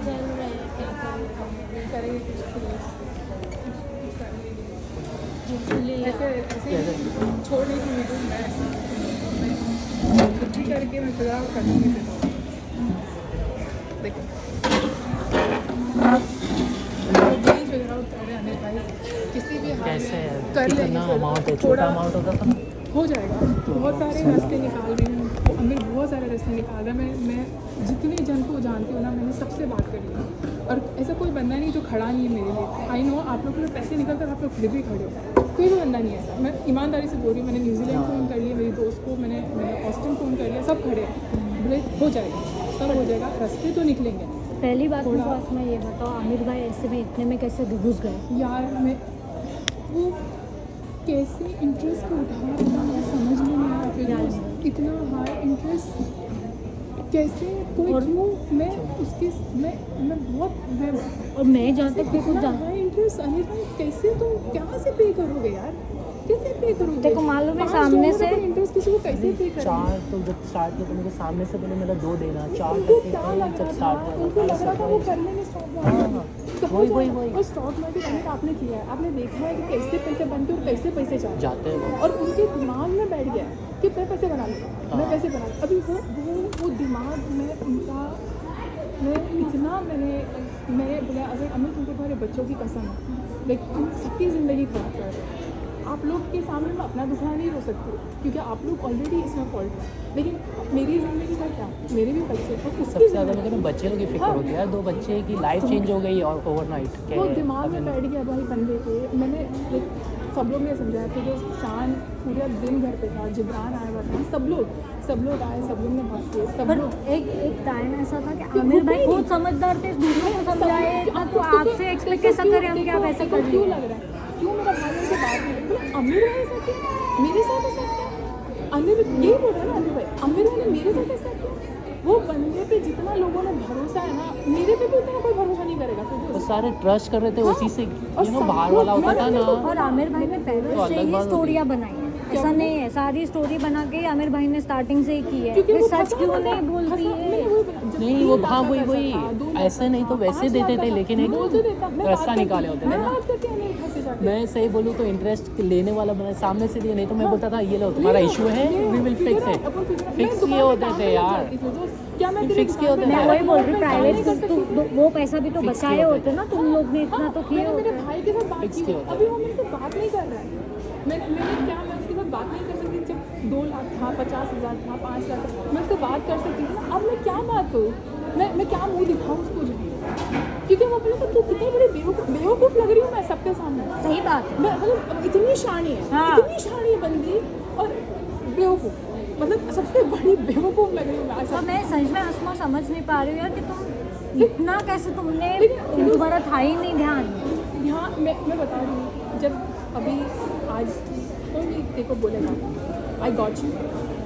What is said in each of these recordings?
चल रहे हैं, क्या करें, करेंगे कुछ प्लीज इसलिए ऐसे ऐसे छोड़ने की वीडियो मैं ऐसे कुछ करके मैं फिर करूँगी देखो यही फिगर आउट कर रहे हैं अनिल भाई किसी भी हाल कैसे में कर लेंगे कितना अमाउंट है, छोटा थोड़ा अमाउंट होता था ना। हो जाएगा। बहुत सारे रास्ते निकाल रही हूँ अमिर, बहुत सारे रास्ते निकाल रहा है। मैं जितने जन को जानती हूँ ना, मैंने सबसे बात करी है और ऐसा कोई बंदा नहीं जो खड़ा नहीं है मेरे लिए। आई नो आप लोग के पैसे निकल कर आप लोग फिर भी खड़े हो, कोई भी बंदा नहीं है ऐसा। मैं ईमानदारी से बोल रही हूँ, मैंने न्यूजीलैंड फ़ोन कर लिया, मेरी दोस्त को मैंने ऑस्टिन फ़ोन कर लिया, सब खड़े हैं। बोले हो जाएगा, सब हो जाएगा, रास्ते तो निकलेंगे। पहली बात मुझे आसमा ये बताओ, आमिर भाई ऐसे में इतने में कैसे घुस गए? यार मैं वो कैसे इंटरेस्ट उठा रहा मैं समझ में नहीं आ रहा। इतना हाई इंटरेस्ट कैसे कोई क्यों मैं उसके मैं बहुत और मैं जहाँ तक भी कुछ इतना हाई इंटरेस्ट अनिल भाई कैसे तुम क्या से पे करोगे यार, कैसे पे करोगे? देखो मालूम है सामने से इंटरेस्ट किसी को कैसे पे करोगे? 4 तो जब स्टार्ट किया तो मुझे सामने से पहले मेरा 2 देना 4 उनको तक क्या लग जब रहा स्टार्ट था, किया उनको लग रहा था वो कर लेंगे स्टॉक मार्केट। वही और स्टॉक मार्केट अमित आपने किया है, आपने देखा है कि कैसे पैसे बनते और कैसे पैसे जाते हैं वो। और उनके दिमाग में बैठ गया है कि मैं पैसे बना लूँगा, मैं पैसे बना लूँ। अभी वो दिमाग में उनका मैं इतना मैंने बोला अगर अमित तुमको तुम्हारे बच्चों की कसम है, लेकिन तुम सबकी ज़िंदगी खराब कर रहे हो। आप लोग के सामने मैं अपना दुखड़ा नहीं रो सकती क्योंकि आप लोग ऑलरेडी इसमें फॉल्ट है, लेकिन मेरी ज़िंदगी का क्या, मेरे भी बच्चे तो उसकी सबसे ज़्यादा मुझे ना बच्चे लोग की फिक्र होती है यार। 2 बच्चे की लाइफ चेंज हो गई और ओवरनाइट वो दिमाग में बैठ गया भाई बंदे के। मैंने सब लोग ने समझाया कि जो शान पूरा दिन घर पे था, जिब्रान आया हुआ था, सब लोग आए, सब लोग ने बात की, सब पर लोग एक टाइम ऐसा था कि आमिर भाई बहुत समझदार थे, दूसरों को समझाए तो आपसे एक्सपेक्ट कैसा करें हम कि आप ऐसा कर क्यों रहे लग रहा है, क्यों मेरा भाई मुझसे बात नहीं करता? अमीर भाई ऐसा क्या, मेरे साथ ऐसा क्या? अमीर यही बोल रहा है ना अमीर भाई, अमीर भाई ने मेरे साथ ऐसा क्या? वो बंदे पे जितना लोगों ने भरोसा है ना, मेरे पे भी उतना कोई भरोसा नहीं करेगा। वो सारे ट्रस्ट कर रहे थे उसी से, बाहर वाला होता था ना। और आमिर भाई ने पहले से ही स्टोरियाँ बनाई हैं, ऐसा नहीं है सारी स्टोरी बना के आमिर भाई ने स्टार्टिंग से ही की है। क्योंकि वे वो सच क्यों नहीं बोलती है? नहीं वो हाँ वही ऐसे नहीं तो वैसे देते थे, लेकिन एक रास्ता निकाले होते थे ना। मैं सही बोलूँ तो इंटरेस्ट लेने वाला बना सामने से दिया, नहीं तो मैं बोलता था ये लो तुम्हारा इशू है, we will fix it. Fix किए होते थे यार, फिक्स किए होते थे। मैं वही बोल रही प्राइवेट वो पैसा भी तो बचाए होते ना तुम लोग ने, इतना तो किए मेरे होते। भाई के साथ बात की, अभी वो मेरे से बात नहीं कर रहा है। मैं उसके साथ बात नहीं कर सकती। जब 2 लाख था, 50,000 था, 5 लाख था, मैं उससे बात कर सकती थी ना। अब मैं क्या बात करूँ, मैं क्या मुँह दिखाऊँ उसको जो, क्योंकि वो अपने तो कितनी बड़ी बेवकूफ़ लग रही हूँ मैं सबके सामने। सही बात है। मैं मतलब इतनी शानी है, हाँ। इतनी शानी है बंदी और बेवकूफ़, मतलब सबसे बड़ी बेवकूफ़ लग रही हूँ मैं। तो मैं सच में आसमा समझ नहीं पा रही हूँ यार कि तुम इतना कैसे तुम्हारा था ही नहीं ध्यान। यहाँ मैं बता रही हूँ, जब अभी आज तो भी तेरे को बोलेगा आई गॉट यू,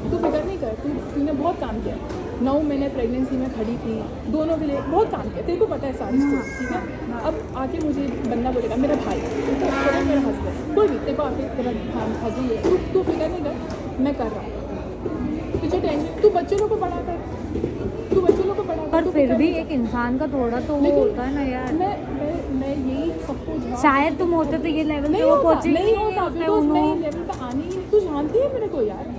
तू फिक्र नहीं कर, तूने बहुत काम किया। 9 महीने प्रेगनेंसी में खड़ी थी, दोनों के लिए बहुत काम किया, तेरे को पता है सारी स्टोरी, ठीक है। अब आके मुझे बंदा बोलेगा मेरा भाई, तो मेरा हस्बैंड, कोई भी तेरे को आके तेरा हस्बैंड है, तू फिक्र नहीं कर, मैं कर रहा हूँ, तुझे टेंशन, तू बच्चों लोग को पढ़ा कर, तू बच्चों लोग को पढ़ा कर। पर फिर भी एक इंसान का थोड़ा तो वो होता है ना यार। मैं यही सबको शायद तुम होते तो ये लेवल पे वो पहुंचे नहीं होता, बिकॉज़ मैं ये लेवल पे आनी ही नहीं। तू जानती है मेरे को यार,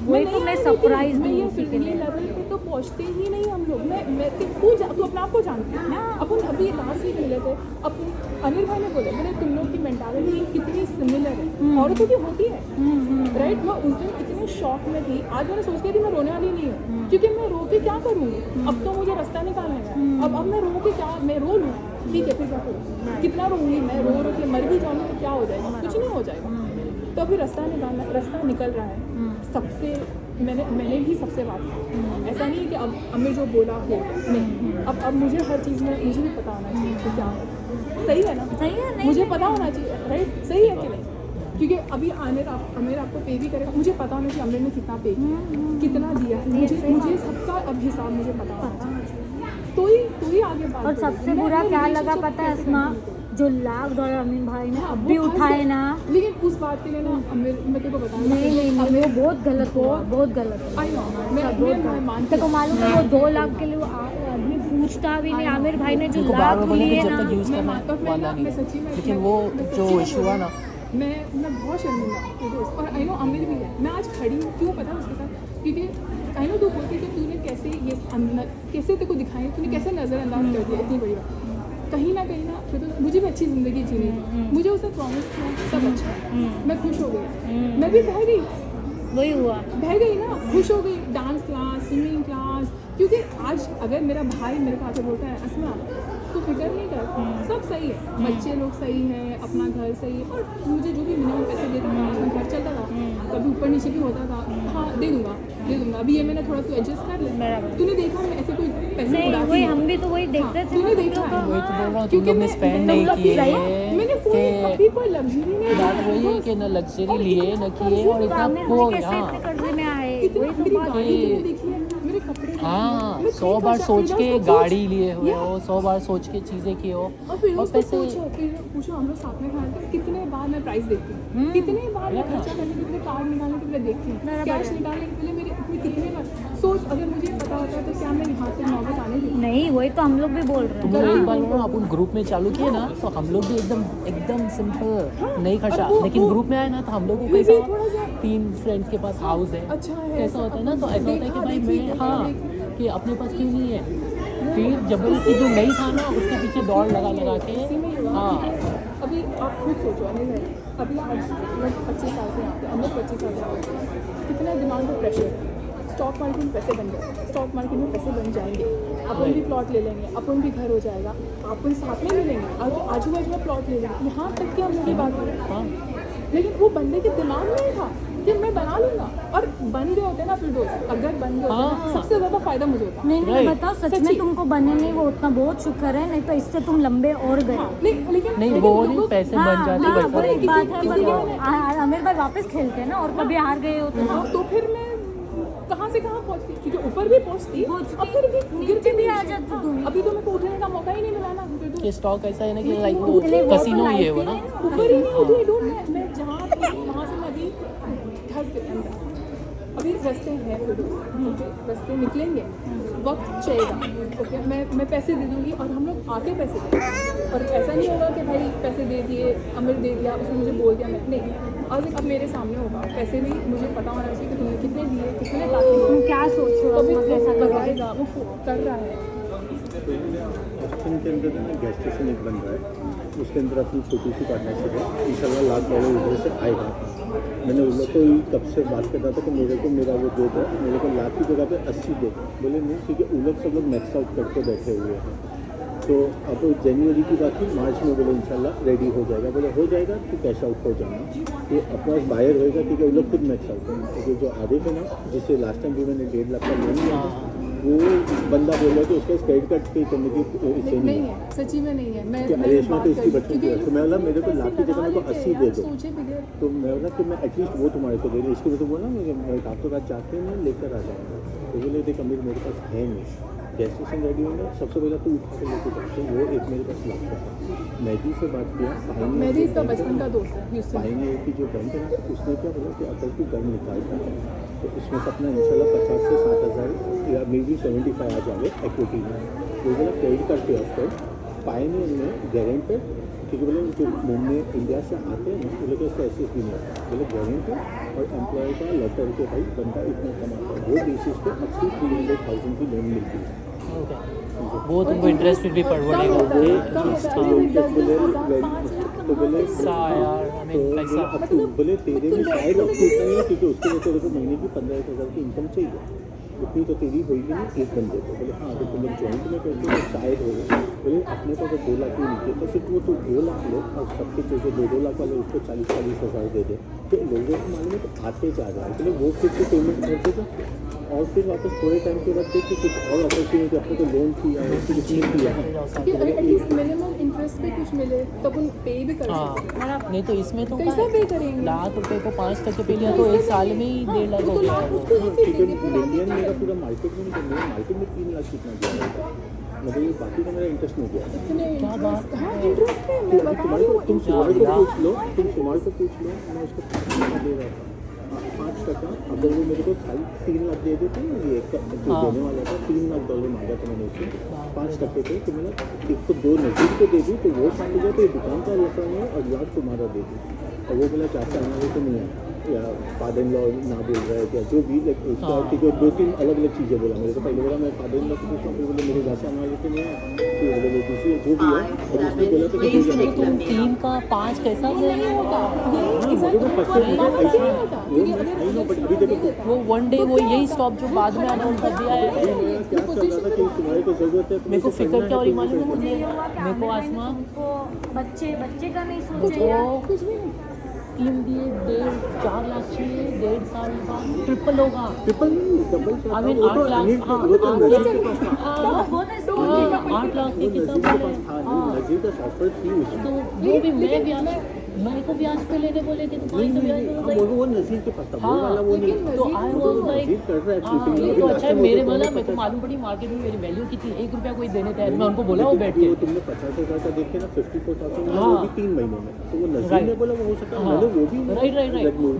वही तो मैं सरप्राइज मैं हूँ ये उसी के लिए। लेवल पे तो पहुंचते ही नहीं हम लोग। मैं तू अपने आप को जानती है। अपन अभी लास्ट वीक मिले थे, अपन अनिल भाई ने बोले तुम लोग की मेंटालिटी कितनी सिमिलर है, औरतों की होती है, राइट। मैं उस दिन इतने शॉक में थी, आज मैंने सोच के थी मैं रोने वाली नहीं हूँ, क्योंकि मैं रो के क्या करूँगी, अब तो मुझे रास्ता निकालने का। अब मैं रो के क्या, मैं रो लूँ, ठीक है, फिर क्या करूँ, कितना रोऊंगी मैं, रो के मर भी जाऊँगी तो क्या हो जाएगा, कुछ नहीं हो जाएगा। तो अभी रास्ता निकल रहा है। सबसे मैंने भी सबसे बात की, ऐसा नहीं है कि अब अम्मी जो बोला हो नहीं, अब मुझे हर चीज़ में मुझे भी पता होना चाहिए कि क्या हो, सही है ना, सही है नहीं, मुझे पता होना चाहिए, राइट, सही है कि नहीं, क्योंकि अभी आमिर आपको पे भी करेगा, मुझे पता होना चाहिए आमिर ने कितना पे किया, कितना दिया है, मुझे सबका अब हिसाब मुझे पता होना चाहिए, तो ही आगे बात। और सबसे बुरा क्या लगा पता है आसमा, जो $1,00,000 अमीन भाई ने अब भी उठाए ना, लेकिन उस बात के लिए ना मैं तेरे को बता नहीं वो बहुत गलत हुआ, बहुत गलत। आई नो, मैं मानती को मालूम है वो 2 लाख के लिए वो आदमी पूछता भी नहीं। आमिर भाई ने जो उनको बार लाभ बार बोले कि लिए जब ना, तक यूज़ करना है मैं वाला नहीं मैं सच्ची है, में लेकिन वो जो इशू हुआ ना, मैं बहुत शर्मिंदा हूँ दोस्त। और आई नो आमिर भी है। मैं आज खड़ी हूँ क्यों पता है उसके साथ, क्योंकि आई नो तू बोलती कि तूने कैसे ये अंदर कैसे तेरे को दिखाई, तूने कैसे नज़रअंदाज कर दिया इतनी बड़ी बात। कहीं ना फिर तो मुझे भी अच्छी ज़िंदगी जीनी है, मुझे उसे प्रॉमिस किया सब अच्छा है, मैं खुश हो गई, मैं भी बह गई, वही हुआ। बह गई ना, खुश हो गई। डांस क्लास, स्विमिंग क्लास, क्योंकि आज अगर मेरा भाई मेरे को आके बोलता है असमा तो फिक्र नहीं कर, सब सही है, बच्चे लोग सही हैं, अपना घर सही है, और मुझे जो भी मिनिमम पैसे देता था उसमें घर चलता था, कभी ऊपर नीचे भी होता था, हाँ दे दूंगा। अभी ये मैंने थोड़ा सा एडजस्ट कर लिया। बराबर। तूने देखा मैं ऐसे कोई पैसे नहीं, उड़ाती वही हूँ। हम भी तो वही देखते थे। तूने देखा हम वही लोग तो बोल रहा हूँ, तुम क्योंकि लोग ने मैं स्पेंड नहीं किए, मैंने कोई कभी कोई लग्जरी नहीं बात वही है कि न लग्जरी लिए न किए, और इतना आमिर खो भाई कैसे हाँ इतने कर्जे में आए, इतनी वही तो मेरी बात है। गाड़ी तूने देखी है, मेरे कपड़े हाँ, मैं 100 बार खर्चा- सोच फिर के उसको गाड़ी लिए हुए या- हो, 100 बार सोच के चीज़ें किए हो, और फिर और उसको पैसे पूछो हम लोग साथ में खाते हैं, कितने बार मैं प्राइस देखती हूँ, कितने बार मैं खर्चा करने के पहले कार्ड निकालने के पहले देखती हूँ, बराबर कैश है। निकालने के पहले मेरे अपने कितने बार सोच, अगर मुझे पता होता है तो क्या मैं यहाँ तक नौबत आने देती। नहीं, वही तो हम लोग भी बोल रहे तुम हैं। लोग एक बार बोलो, अपन ग्रुप में चालू किए ना, तो हम लोग भी एकदम सिंपल नहीं खर्चा, लेकिन ग्रुप में आए ना तो हम लोग को कैसा थोड़ा सा 3 फ्रेंड्स के पास हाउस है, अच्छा है, ऐसा होता है ना, तो ऐसा होता है कि भाई मैं हाँ कि अपने पास क्यों नहीं है, फिर जबरदस्ती जो नहीं था ना उसके पीछे दौड़ लगा के हाँ। अभी आप खुद सोचो अनिल है, अभी आज मैं 25 साल से यहाँ पे, हम लोग 25 साल से आए हैं, कितना दिमाग में प्रेशर है, स्टॉक मार्केट में पैसे बन गए, स्टॉक मार्केट में पैसे बन जाएंगे, अपन भी प्लॉट ले लेंगे, अपन भी घर हो जाएगा, अपन साथ में मिलेंगे, आजू बाजू में प्लॉट ले लेंगे, यहाँ तक कि हम लोग की बात करें, हाँ लेकिन वो बंदे के दिमाग में नहीं था कि मैं बना लूँगा, और बन गए होते ना फिर दोस्त, अगर बन गए होते ना, सबसे ज़्यादा फायदा मुझे होता। नहीं नहीं, Right. बताओ सच में सच्ची। तुमको बने नहीं, वो उतना बहुत शुक्र है, नहीं तो इससे तुम लंबे और गए। नहीं वो नहीं पैसे बन जाते हाँ, वैसा वही नहीं। बात है, पर आमिर भाई वापस खेलते हैं ना, और कभी हार गए हो तो फिर मैं कहाँ से कहाँ पहुँचती, क्योंकि ऊपर भी पहुँचती, अब फिर भी नीचे भी आ जाती तुम। अभी तो मेरे को उठने का मौका ही नहीं मिला ना, फिर तो कि स्टॉक ऐसा है ना कि लाइक इसलिए वो कसिनो तो ही है life वो ही ना, नहीं ना। ऊपर ही नहीं उठी, डूब मैं जहाँ वहाँ से मैं अभी धंस गई अंदर, अभी रास्ते हैं, फिर रास्ते निकलेंगे, वक्त चाहिएगा, ओके मैं पैसे दे दूँगी, और हम लोग आके पैसे देंगे, और ऐसा नहीं होगा कि भाई पैसे दे दिए, अमीर दे दिया, उसने मुझे बोल दिया, मैं नहीं, आज अब मेरे सामने होगा, पैसे भी मुझे पता होना चाहिए कि तुमने कितने दिए, कितने बाकी तुम क्या सोच रहे हो, कभी उसमें कैसा करोगे? करवाएगा, वो कर रहा है। ऑप्शन के अंदर ना गैस स्टेशन एक बन रहा है, उसके अंदर अपनी छोटी सी पार्टनरशिप है, इंशाल्लाह $1,00,000 उधर से आएगा। मैंने उन लोग को कब से बात कर रहा था कि मेरे को मेरा वो दे दो, मेरे को लाख की जगह पे 80 दे, बोले नहीं क्योंकि उन लोग सब लोग मैक्स आउट करके बैठे हुए हैं, तो अब जनवरी की बात थी, मार्च में बोले इंशाल्लाह रेडी हो जाएगा, बोले हो जाएगा तो कैश आउट हो जाना, तो अपना बायर होएगा, ठीक है, उन लोग खुद मैक्स आउट करेंगे, क्योंकि जो आधे थे ना, जिससे लास्ट टाइम भी मैंने 1.5 लाख का लोन लिया था, वो बंदा बोल रहा है कि उसका क्रेडिट कार्ड पे करने की इसे नहीं नहीं है, सच्ची में नहीं है, मैं कि अरेशमा तो इसकी बच्चों की क्योंकि है, तो मैं बोला मेरे को लाख की जगह मेरे को 80 दे दो, सोचे बगैर तो मैं बोला कि मैं एटलीस्ट वो तुम्हारे को दे दूँ, इसके लिए तो बोला मैं रातों रात जाके मैं लेकर आ जाऊँगा, तो बोले देख अमीर मेरे पास है नहीं, गैस स्टेशन रेडी होगा, सबसे पहले तो उठा के लेके जाते हैं, वो एक मेरे पास लाख का मैगी से बात किया, मैं भी इसका बचपन का दोस्त है ह्यूस्टन। भाई ने की जो बैंक है ना, उसने क्या बोला कि अगर तू बैंक निकालता है तो उसमें से अपना इंशाल्लाह 50 से 60,000 या मे बी 75 आ जाएंगे एक्विटी में, वो बोला क्रेडिट कार्ड पे ऑफ कर पाए नहीं उनमें गारंटर, क्योंकि बोले जो मुंबई इंडिया से आते हैं ना, बोले तो उसका एसेस भी नहीं आता, बोले गारंटर और एम्प्लॉय का लेटर के भाई बंदा इतना कमाता है, वो बेसिस पे अब से 300,000 की लोन मिलती है, वो तुमको इंटरेस्ट फिर भी पड़ेगा तो बोले यार, I mean, तो पैसा। अब तू बोले तेरे में शायद अब तू उतना ही है, क्योंकि उसके लिए तेरे को महीने की 15,000 की इनकम चाहिए, उतनी तो तेरी होगी नहीं एक बंदे को, बोले हाँ अगर तुम लोग जॉइंट में करते हो तो शायद होगा, बोले अपने को अगर 2 लाख ही नीचे तो फिर वो तो 2 लाख लो, और सबके जैसे 2-2 लाख वाले उसको 40-40 हज़ार दे दे, तो लोगों को मालूम है तो आते जा रहा है, इसलिए वो फिर से पेमेंट करते थे, और फिर वापस थोड़े टाइम के बाद देखिए कुछ और अपॉर्चुनिटी अपने को लोन किया है, कुछ नहीं किया है, कि अगर एटलीस्ट मिनिमम इंटरेस्ट पे कुछ मिले तो अपन पे भी कर सकते हैं। हाँ, नहीं तो इसमें तो कैसा पे करेंगे? लाख रुपए को 5% पे लिया तो एक साल में ही 1.5 लाख हो तो गया लाख है वो। उसको ही फिर क्योंकि देंगे, इंडियन मेरा पूरा मार्केट में नहीं, मेरा मार्केट में 3 लाख कितना दिया है, मतलब ये बाकी का मेरा इंटरेस्ट नहीं गया। इतने क्या बात हाँ इंटरेस्ट पे मैं बता रही हूँ। तुम सुमार को पूछ लो, तुम सुमार को पूछ लो, मैं उसको 5 लाख दे रहा था, 5%, अगर वो मेरे को 3 लाख दे देते हैं, ये जो देने वाला था $3 लाख मांगा था मैंने उससे, 5% थे, तो मैंने एक तो 2 नज़ीर को दे दी, तो वो मान लीजिए तो ये दुकान का लफड़ा है और लाख तुम्हारा दे दी। और वो बोला चाचा हमारे तो नहीं है, या फादर इन लॉ ना बोल रहा है, या जो भी लाइक उसका ठीक है, 2-3 अलग अलग चीज़ें बोला मेरे को। पहले बोला मैं फादर इन लॉ को पूछता हूँ, फिर बोले मेरे चाचा हमारे तो नहीं है, फिर बोले दूसरी जो भी है, और उसने बोला था कि तुम 3 का 5 कैसा नहीं होता ये वो वन डे वो यही स्टॉप जो बाद में अनाउंस कर दिया है। क्या चल रहा था कि तुम्हारी तो ज़रूरत है, मेरे को फिक्र क्या हो रही मालूम है मुझे, मेरे को आसमा बच्चे का नहीं तो सोचे कुछ भी नहीं स्कीम दिए 4 लाख चाहिए, 1.5 साल बाद ट्रिपल होगा। ट्रिपल नहीं, डबल I mean, 8 लाख, हाँ, 8 लाख की किताब है। नज़ीर का ऑफर थी उसमें। तो वो भी मैं ब्याज, मेरे को ब्याज पे लेने बोले कि तुम्हारी तो ब्याज हो गई। वो नज़ीर के पास था, वो हाँ, वाला वो नहीं। तो आई वाज लाइक नज़ीर कर रहा है फ्लिपिंग। ये तो अच्छा है मेरे वाला, मेरे को मालूम पड़ी मार्केट में मेरी वैल्यू कितनी, 1 रुपया कोई देने तैयार, मैं उनको बोला वो बैठ के। वो तुमने 50,000 का देखे ना, 54,000 में, हाँ। वो भी 3 महीने में, तो वो नज़ीर Right. ने बोला वो हो सकता है, हाँ, मैंने वो भी राइट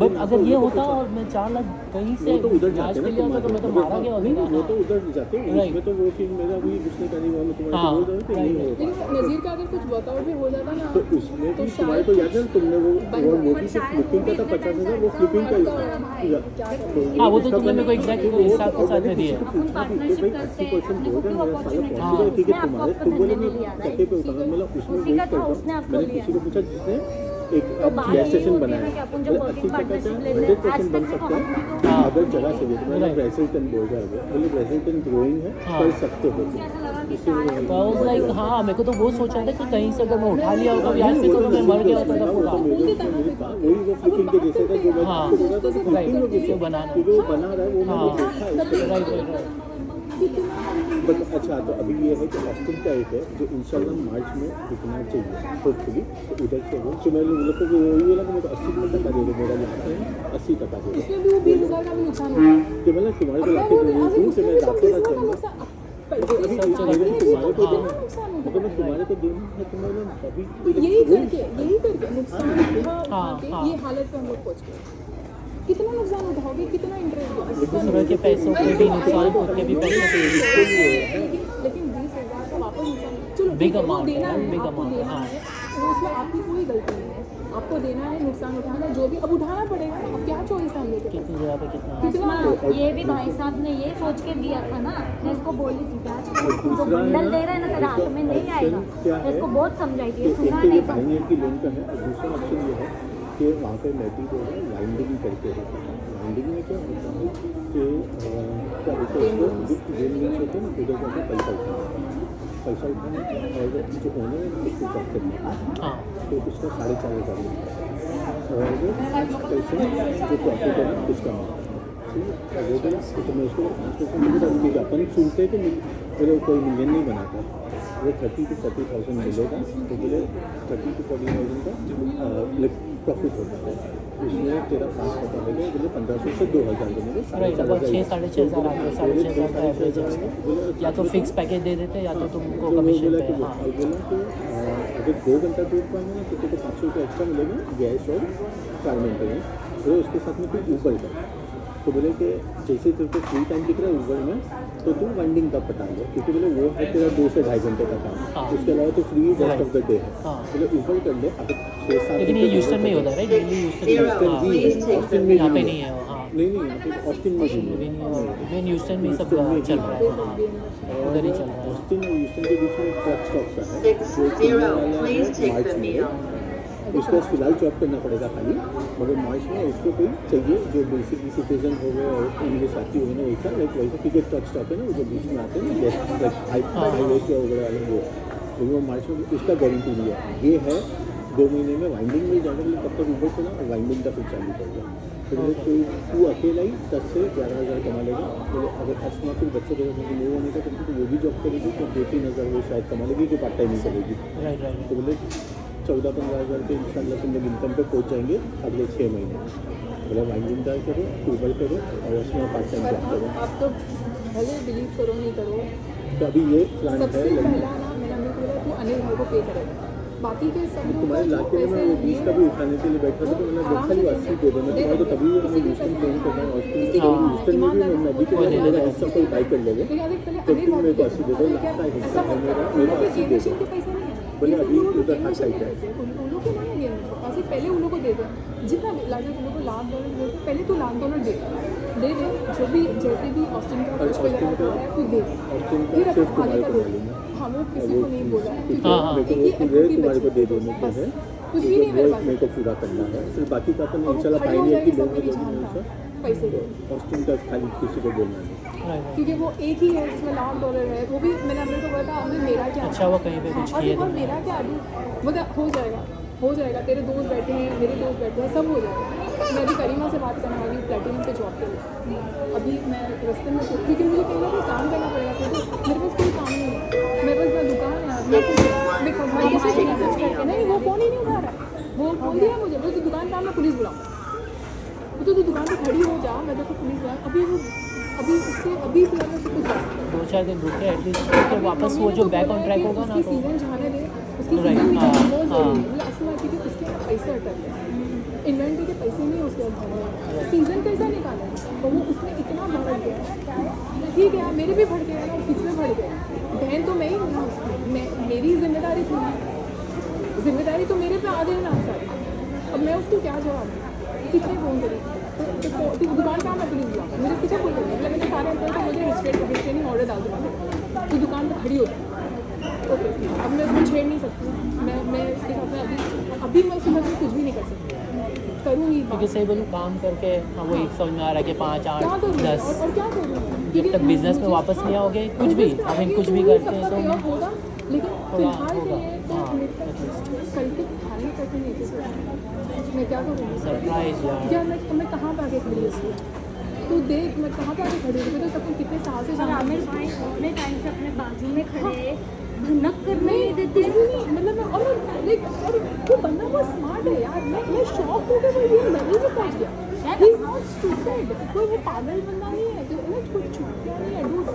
बट अगर ये होता और मैं 4 लाख कहीं से वो तो उधर ब्याज जाते पे ना लिया होता तो मैं तो मारा गया नहीं, होता। वो तो उधर जाते हैं, Right. उसमें तो वो चीज़ मेरा भी उसने का नहीं हुआ, मैं तुम्हारे हाँ, को बोल रहा हूँ कि नहीं right. होगा। लेकिन नज़ीर का अगर कुछ वर्कआउट भी हो जाता ना तो उसमें तो भी तुम्हारे को याद है तुमने वो भी से फ्लिपिंग का था 50,000, वो फ्लिपिंग का ही था। हाँ, वो तो तुमने मेरे को exactly वो हिसाब के साथ में दिए। अपन पार्टनरशिप करते हैं, अपने को क्यों अपॉर्चुनिटी हाँ। ठीक है उसने आपको तुम्हारे, आपका तुम बोले धंधे मैं में लिया कटे पे उतारा, मतलब उसमें उसी वेट का था, करता हूँ। उसने आपको मैंने लिया। किसी को पूछा जिसने एक तो बात गैस यही स्टेशन होती है बनाया, ना कि अपन जब मतलब वर्किंग 80% पार्टनरशिप लेते हैं, 100% बन आज तक सकता है हाँ। अगर जगह से देखो। मैंने Right. ब्रेसिल्टन बोल रहा है, बोले ब्रेसिल्टन ग्रोइंग है, हाँ। कर सकते हो। तो आई वाज लाइक हाँ, मेरे को तो वो सोचा था कि कहीं से अगर मैं उठा लिया होता ब्याज पे तो मैं मर गया होता था पूरा। वही वो फ्लिपिंग के जैसे था जो मैं हाँ। तुमको बोल रहा था कि Right. फ्लिपिंग जो बनाना। क्योंकि वो बना रहा है, वो हाँ, मैंने देखा है उसको। राइट बट अच्छा, तो अभी ये है कि ऑस्टिन का एक है जो इंशाल्लाह मार्च में बिकना चाहिए होपफुली, तो उधर से वो तो मैंने बोला तो वही बोला कि मेरे को 80% दे दो, मेरा लाभ है 80% दे दो। इसमें भी वो 20,000 का भी नुकसान होगा। कि मतलब तुम्हारे को लाके दे दूँ कि मैं आपके साथ चलूँगा, अभी तुम्हारे को देना, अगर मैं तुम्हारे को दूँ तो मैं अभी यही करके नुकसान उठा के हाँ। ये हालत पे हम लोग पहुँच गए। कितना नुकसान उठाओगे, कितना इंटरेस्ट दूसरों के पैसों के भी नुकसान, खुद के भी पैसों के भी। लेकिन 20,000 का वापस नुकसान, चलो Big ठीक है, वो amount देना है, है, big आपको amount, देना हाँ। है, वो उसमें आपकी कोई गलती नहीं है, आपको देना है, नुकसान उठाना है, जो भी अब उठाना पड़ेगा। अब क्या चॉइस है हम लोग के पास? कितनी जगह पे कितना कितना ये भी भाई साहब ने ये सोच के दिया था ना, मैं इसको बोली थी ब्याज जो बंडल दे रहा है ना तेरा हाथ में नहीं आएगा, मैं इसको बहुत समझाई थी, ये एक सुना तो ये नहीं था। फाइनेंस की लोन का है, और दूसरा ऑप्शन ये है कि वहाँ पे मैटी जो है वाइंडिंग करके होता है। वाइंडिंग में क्या होता है कि क्या बोलते हैं उसको, गेम मीन्स होते हैं ना, उधर जाके पैसा उठाना और जो ओनर है उसको जॉब करना है, हाँ तो उसका 4,500 मिलता है और पैसे जो प्रॉफिट है ना उसका मिलता है। ठीक है, वो भी तो मैं उसको 5% मिलता है, ठीक है। अपन सुनते हैं कि मेरे कोई मिलियन नहीं बनाता, वो 30 to 40,000 मिलेगा, तो बोले 30 to 40,000 का प्रॉफिट होता है, उसमें तेरा 5% मिलेगा, बोले 1,500 से 2,000 मिलेगा, राइट, लगभग 6-6,500 आते हैं, 6,500 का एवरेज है। या तो फिक्स पैकेज दे देते हैं या तो तुमको कमीशन पे। हाँ बोला कि अगर 2 घंटा दूर पाएंगे ना तो तेरे को 500 रुपये एक्स्ट्रा मिलेगा गैस और कार मेंटेनेंस, और उसके साथ में कोई ऊबर का। तो बोले कि जैसे तेरे को फ्री टाइम दिख रहा है ऊबर में, तो तू वाइंडिंग का पटा लो, क्योंकि बोले वो है तेरा 2 से 2.5 घंटे का काम, हाँ। उसके अलावा तो free rest of the day है। हाँ। बोले ऊबर कर ले, अगर 6-7 लेकिन ये ह्यूस्टन में ही होता है राइट, दिल्ली ह्यूस्टन में। ऑस्टिन में यहाँ पे भी नहीं है वो। हाँ नहीं यहाँ पे ऑस्टिन में भी नहीं है। मेन ह्यूस्टन में ही सब चल रहा है। हाँ, उधर ही चल रहा है। ऑस्टिन और ह्यूस्टन के बीच में एक ट्रक स्टॉप का है जो खुलने वाला है मार्च में। उसको फिलहाल जॉब करना पड़ेगा खाली, मगर मार्च में उसको कोई चाहिए जो बेसिकली सिटीजन हो गए और उनके साथी हो गए ना वैसा, लाइक वैसा क्रिकेट ट्रक स्टॉप है ना, वो जो बीच में आते हैं ना, लाइक हाईवे के वगैरह वाले वो, लेकिन वो मार्च में उसका गारंटी नहीं है। ये है 2 महीने में वाइंडिंग में जाने के लिए, तब तक ऊबर चला और वाइंडिंग का फिर चालू कर दिया। तो बोले कोई तू अकेला ही 10 से 11,000 कमा लेगा, बोले अगर असमा फिर बच्चे देगा क्योंकि वो होने का तो वो भी जॉब करेगी तो 2-3 हज़ार वो शायद कमा लेगी, जो पार्ट टाइम ही करेगी। Right right. तो बोले 14-15 हज़ार के इंशाल्लाह तुम लोग इनकम पे पहुँच जाएंगे अगले 6 महीने। बोला वाइंडिंग का करो, ऊबर करो और उसमें पार्ट टाइम जॉब करो। आप तो भले बिलीव करो नहीं करो, तो अभी ये प्लान सबसे है, पहला ना मैंने हमने बोला तू अनिल भाई को पे करेगा, बाकी के सब लोग तुम्हारे जो लाके में पैसे वो 20 का भी उठाने के लिए बैठा था तो मैंने देखा ही 80 दे दो मैं तुम्हारे को तभी वो ह्यूस्टन फोन करना है ह्यूस्टन में भी मैं नदी के बाद मेरा हिस्सा कोई बाई कर लेंगे तो तुम मेरे को 80 दे दो लाख का हिस्सा है मेरा 80 दे दो बोले अभी उधर हाथ साइड है ऐसे पहले उन लोगों को दे दो जितना लाइक तुम लोग को $1,00,000 दे पहले तो $1,00,000 दे जो भी जैसे भी ऑस्टिन का कुछ वगैरह होता है तू दे फिर सिर्फ आगे तुम्हारे का को दे मालूम है हमें किसी को नहीं बोला मेरे को तुम्हारे को दे देने के हैं कुछ भी नहीं मेरे पास मेरे को पूरा करना है फिर बाकी का तो और वो इंशाल्लाह खड़ी हो फाइनल की जाएगी सब लोग मेरी जान का पैसे दो ऑस्टिन का खाली किसी को बोलना है क्योंकि वो एक ही है जिसमें $1,00,000 है वो भी मैंने अपने को बोला था अभी मेरा क्या अच्छा वो कहीं पे कुछ और किए एक और मेरा क्या अभी मतलब हो जाएगा तेरे दोस्त बैठे हैं मेरे दोस्त बैठे हैं सब हो जाएगा मैं अभी करीमा से बात करने वाली हूँ प्लेटिनम पे जॉब के लिए अभी मैं रास्ते में क्योंकि मुझे कहीं ना कहीं काम करना पड़ेगा क्योंकि मेरे पास कोई काम नहीं है मेरे पास ना दुकान है मैं कमाई नहीं वो फ़ोन ही नहीं उठा रहा है वो बोल दिया मुझे वो तो दुकान काम मैं पुलिस बुलाऊँ तो दुकान पे खड़ी हो जा मैं देखो पुलिस बुलाऊँ अभी उससे अभी फिलहाल में कुछ 2-4 दिन रुके एटलीस्ट फिर वापस वो जो बैक ऑन ट्रैक होगा ना उसकी तो सीजन जाने दे उसकी Right, सीजन हाँ, निकालना बहुत हाँ। जरूरी है मतलब असल बात है कि उसके पैसे अटक गए इन्वेंट्री के पैसे नहीं उसके अंदर सीजन कैसा निकाला तो वो उसमें इतना भड़क गया ठीक है मेरे भी भड़क गया ना किसमें भड़क गया बहन तो मैं ही हूँ ना उसकी मेरी जिम्मेदारी थी ना जिम्मेदारी तो मेरे पे आ गई ना सारी अब मैं उसको क्या जवाब दूँ कितने फ़ोन करी तो दुकान का मैं पुलिस बुला मुझे किसी बोल रही मतलब मैंने सारे एम्प्लॉय को मुझे रिस्ट्रेनिंग ऑर्डर डाल दूँगा तो दुकान पर खड़ी होती ओके अब मैं उसको छेड़ नहीं सकती मैं उसके साथ में अभी मैं उसके साथ में कुछ भी नहीं कर सकती करूँगी क्योंकि सही बोलूँ काम करके हाँ वो एक समझ में आ रहा है कि 5, क्या 8, करूँ 10 और क्या करूँ जब तक बिजनेस में वापस नहीं आओगे कुछ भी आई मीन कुछ भी करते हैं तो होगा लेकिन थोड़ा फिलहाल के होगा लिए तो हाँ कल के खाने में पैसे नहीं थे मैं क्या करूँगी सरप्राइज यार यार मैं कहाँ पे आके खड़ी हूँ तू देख मैं कहाँ पे आके खड़ी हूँ तो तब कितने साल से और आमिर भाई अपने टाइम से अपने बाजू में खड़े भनक करने नहीं देते मतलब मैं और लाइक और वो बंदा बहुत स्मार्ट है यार मैं शॉक हो गया ये लेवल पे पहुंच गया ही इज नॉट स्टूपिड कोई वो पागल बंदा नहीं है जो ना कोई छूटता नहीं है डूड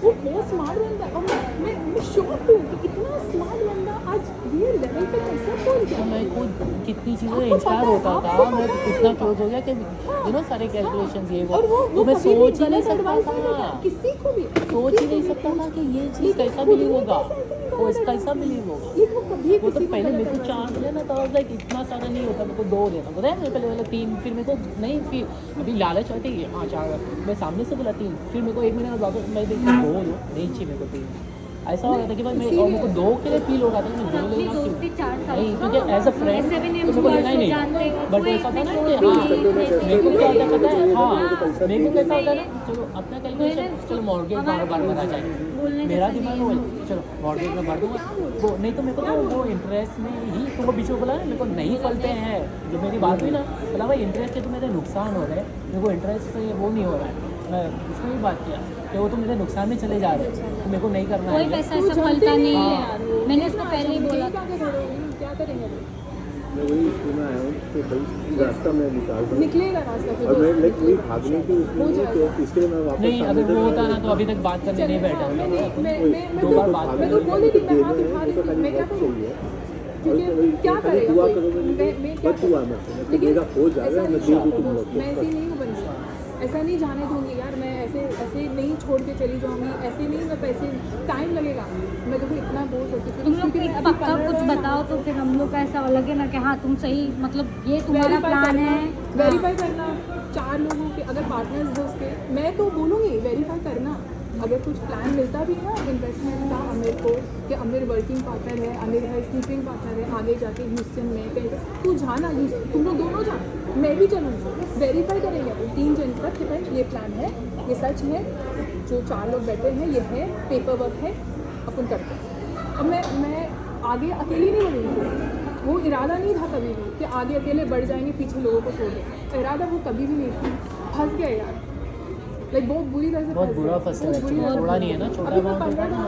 वो बहुत स्मार्ट बंदा है और मैं शॉक हूँ कि इतना स्मार्ट बंदा आज ये लेवल पे कैसे पहुंच गया मैं खुद कितनी चीज़ें इंस्पायर होता था मैं इतना क्लोज हो गया कि यू नो सारे कैलकुलेशंस ये और वो तो मैं कभी भी सोच ही नहीं गलत सकता advice नहीं देता, था किसी को भी सोच ही नहीं सकता था कि ये चीज़ कैसा बिलीव होगा वो कैसा बिलीव होगा ये वो कभी वो तो किसी को पहले गलत मेरे को advice 4 मिले ना तो लाइक इतना सारा नहीं होता मेरे को 2 देता पता है मेरे पहले वाला 3 फिर मेरे को नहीं फिर अभी लालच आती है हाँ 4 मैं सामने से बोला 3 फिर मेरे को 1 महीने बाद वापस मैं देखता 2 दो नहीं चाहिए मेरे को 3 ऐसा हो रहा था कि भाई मैं और मेरे को 2 के लिए फील हो रहा था कि मैं 2 अपनी लेना दोस्ती क्यों 4 साल नहीं क्योंकि एज अ फ्रेंड ऐसे भी नहीं तो मेरे को लेना ही नहीं बट ऐसा था ना कि हाँ मेरे को क्या होता पता है हाँ मेरे को कैसा होता है ना चलो अपना कैलकुलेशन चलो मॉर्गेज बार भरा जाए मेरा दिमाग वो चलो मॉर्गेज में भर दूंगा वो नहीं तो मेरे को तो वो इंटरेस्ट में ही तो वो बीच में बोला मेरे को नहीं फलते हैं जो मेरी बात हुई ना बोला भाई इंटरेस्ट है तो मेरे नुकसान हो रहे हैं मेरे को इंटरेस्ट से वो नहीं हो रहा है मैं उसमें भी बात किया कि वो तो मेरे नुकसान में चले जा रहे हैं तो मेरे को नहीं करना कोई है पैसा ऐसा फलता नहीं है मैंने इसको पहले ही बोला था क्या करेंगे मैं वही इसमें आया हूँ तो भाई रास्ता मैं निकाल दूँ निकलेगा रास्ता फिर और मैं लाइक वही भागने की उसमें हूँ कि इसके लिए मैं वापस नहीं सामने अगर वो से होता ना तो अभी तक बात करने नहीं बैठा मैं 2 बार बात मैं तो बोल रही थी मैं हाथ उठा रही थी मैं क्या करूँ क्योंकि क्या करेगा दुआ कोई? करो मैं क्या बस दुआ मत करो मेरा हो जाएगा मैं दे दूँ तुम लोग मैं ऐसी नहीं हूँ बंदी ऐसा नहीं जाने दूंगी यार मैं ऐसे नहीं छोड़ के चली जाऊंगी ऐसे नहीं मैं पैसे टाइम लगेगा मैं देखो इतना बोल सकती हूँ तुम लोग एक पक्का कुछ बताओ तो फिर हम लोग का ऐसा लगे ना कि हाँ तुम सही मतलब ये तुम्हारा प्लान है वेरीफाई करना 4 लोगों के अगर पार्टनर्स हो उसके मैं तो बोलूँगी वेरीफाई करना अगर कुछ प्लान मिलता भी है ना इन्वेस्टमेंट का आमिर को कि आमिर वर्किंग पार्टनर है आमिर है स्लीपिंग पार्टनर है आगे जाके ह्यूस्टन में कहीं तू जाना तुम लोग दोनों जा मैं भी चलूँगी वेरीफाई करेंगे अपन 3 जन तक कि भाई ये प्लान है ये सच है जो 4 लोग बैठे हैं ये है पेपर वर्क है अपन करते हैं अब मैं आगे अकेली नहीं बढ़ूँगी वो इरादा नहीं था कभी भी कि आगे अकेले बढ़ जाएंगे पीछे लोगों को छोड़ दें इरादा वो कभी भी नहीं था फंस गए यार लाइक बहुत बुरी तरह से बहुत बुरा फंसे बहुत बुरी तरह। थोड़ा नहीं है ना छोटा अभी मैं अमाउंट 15 होता है ना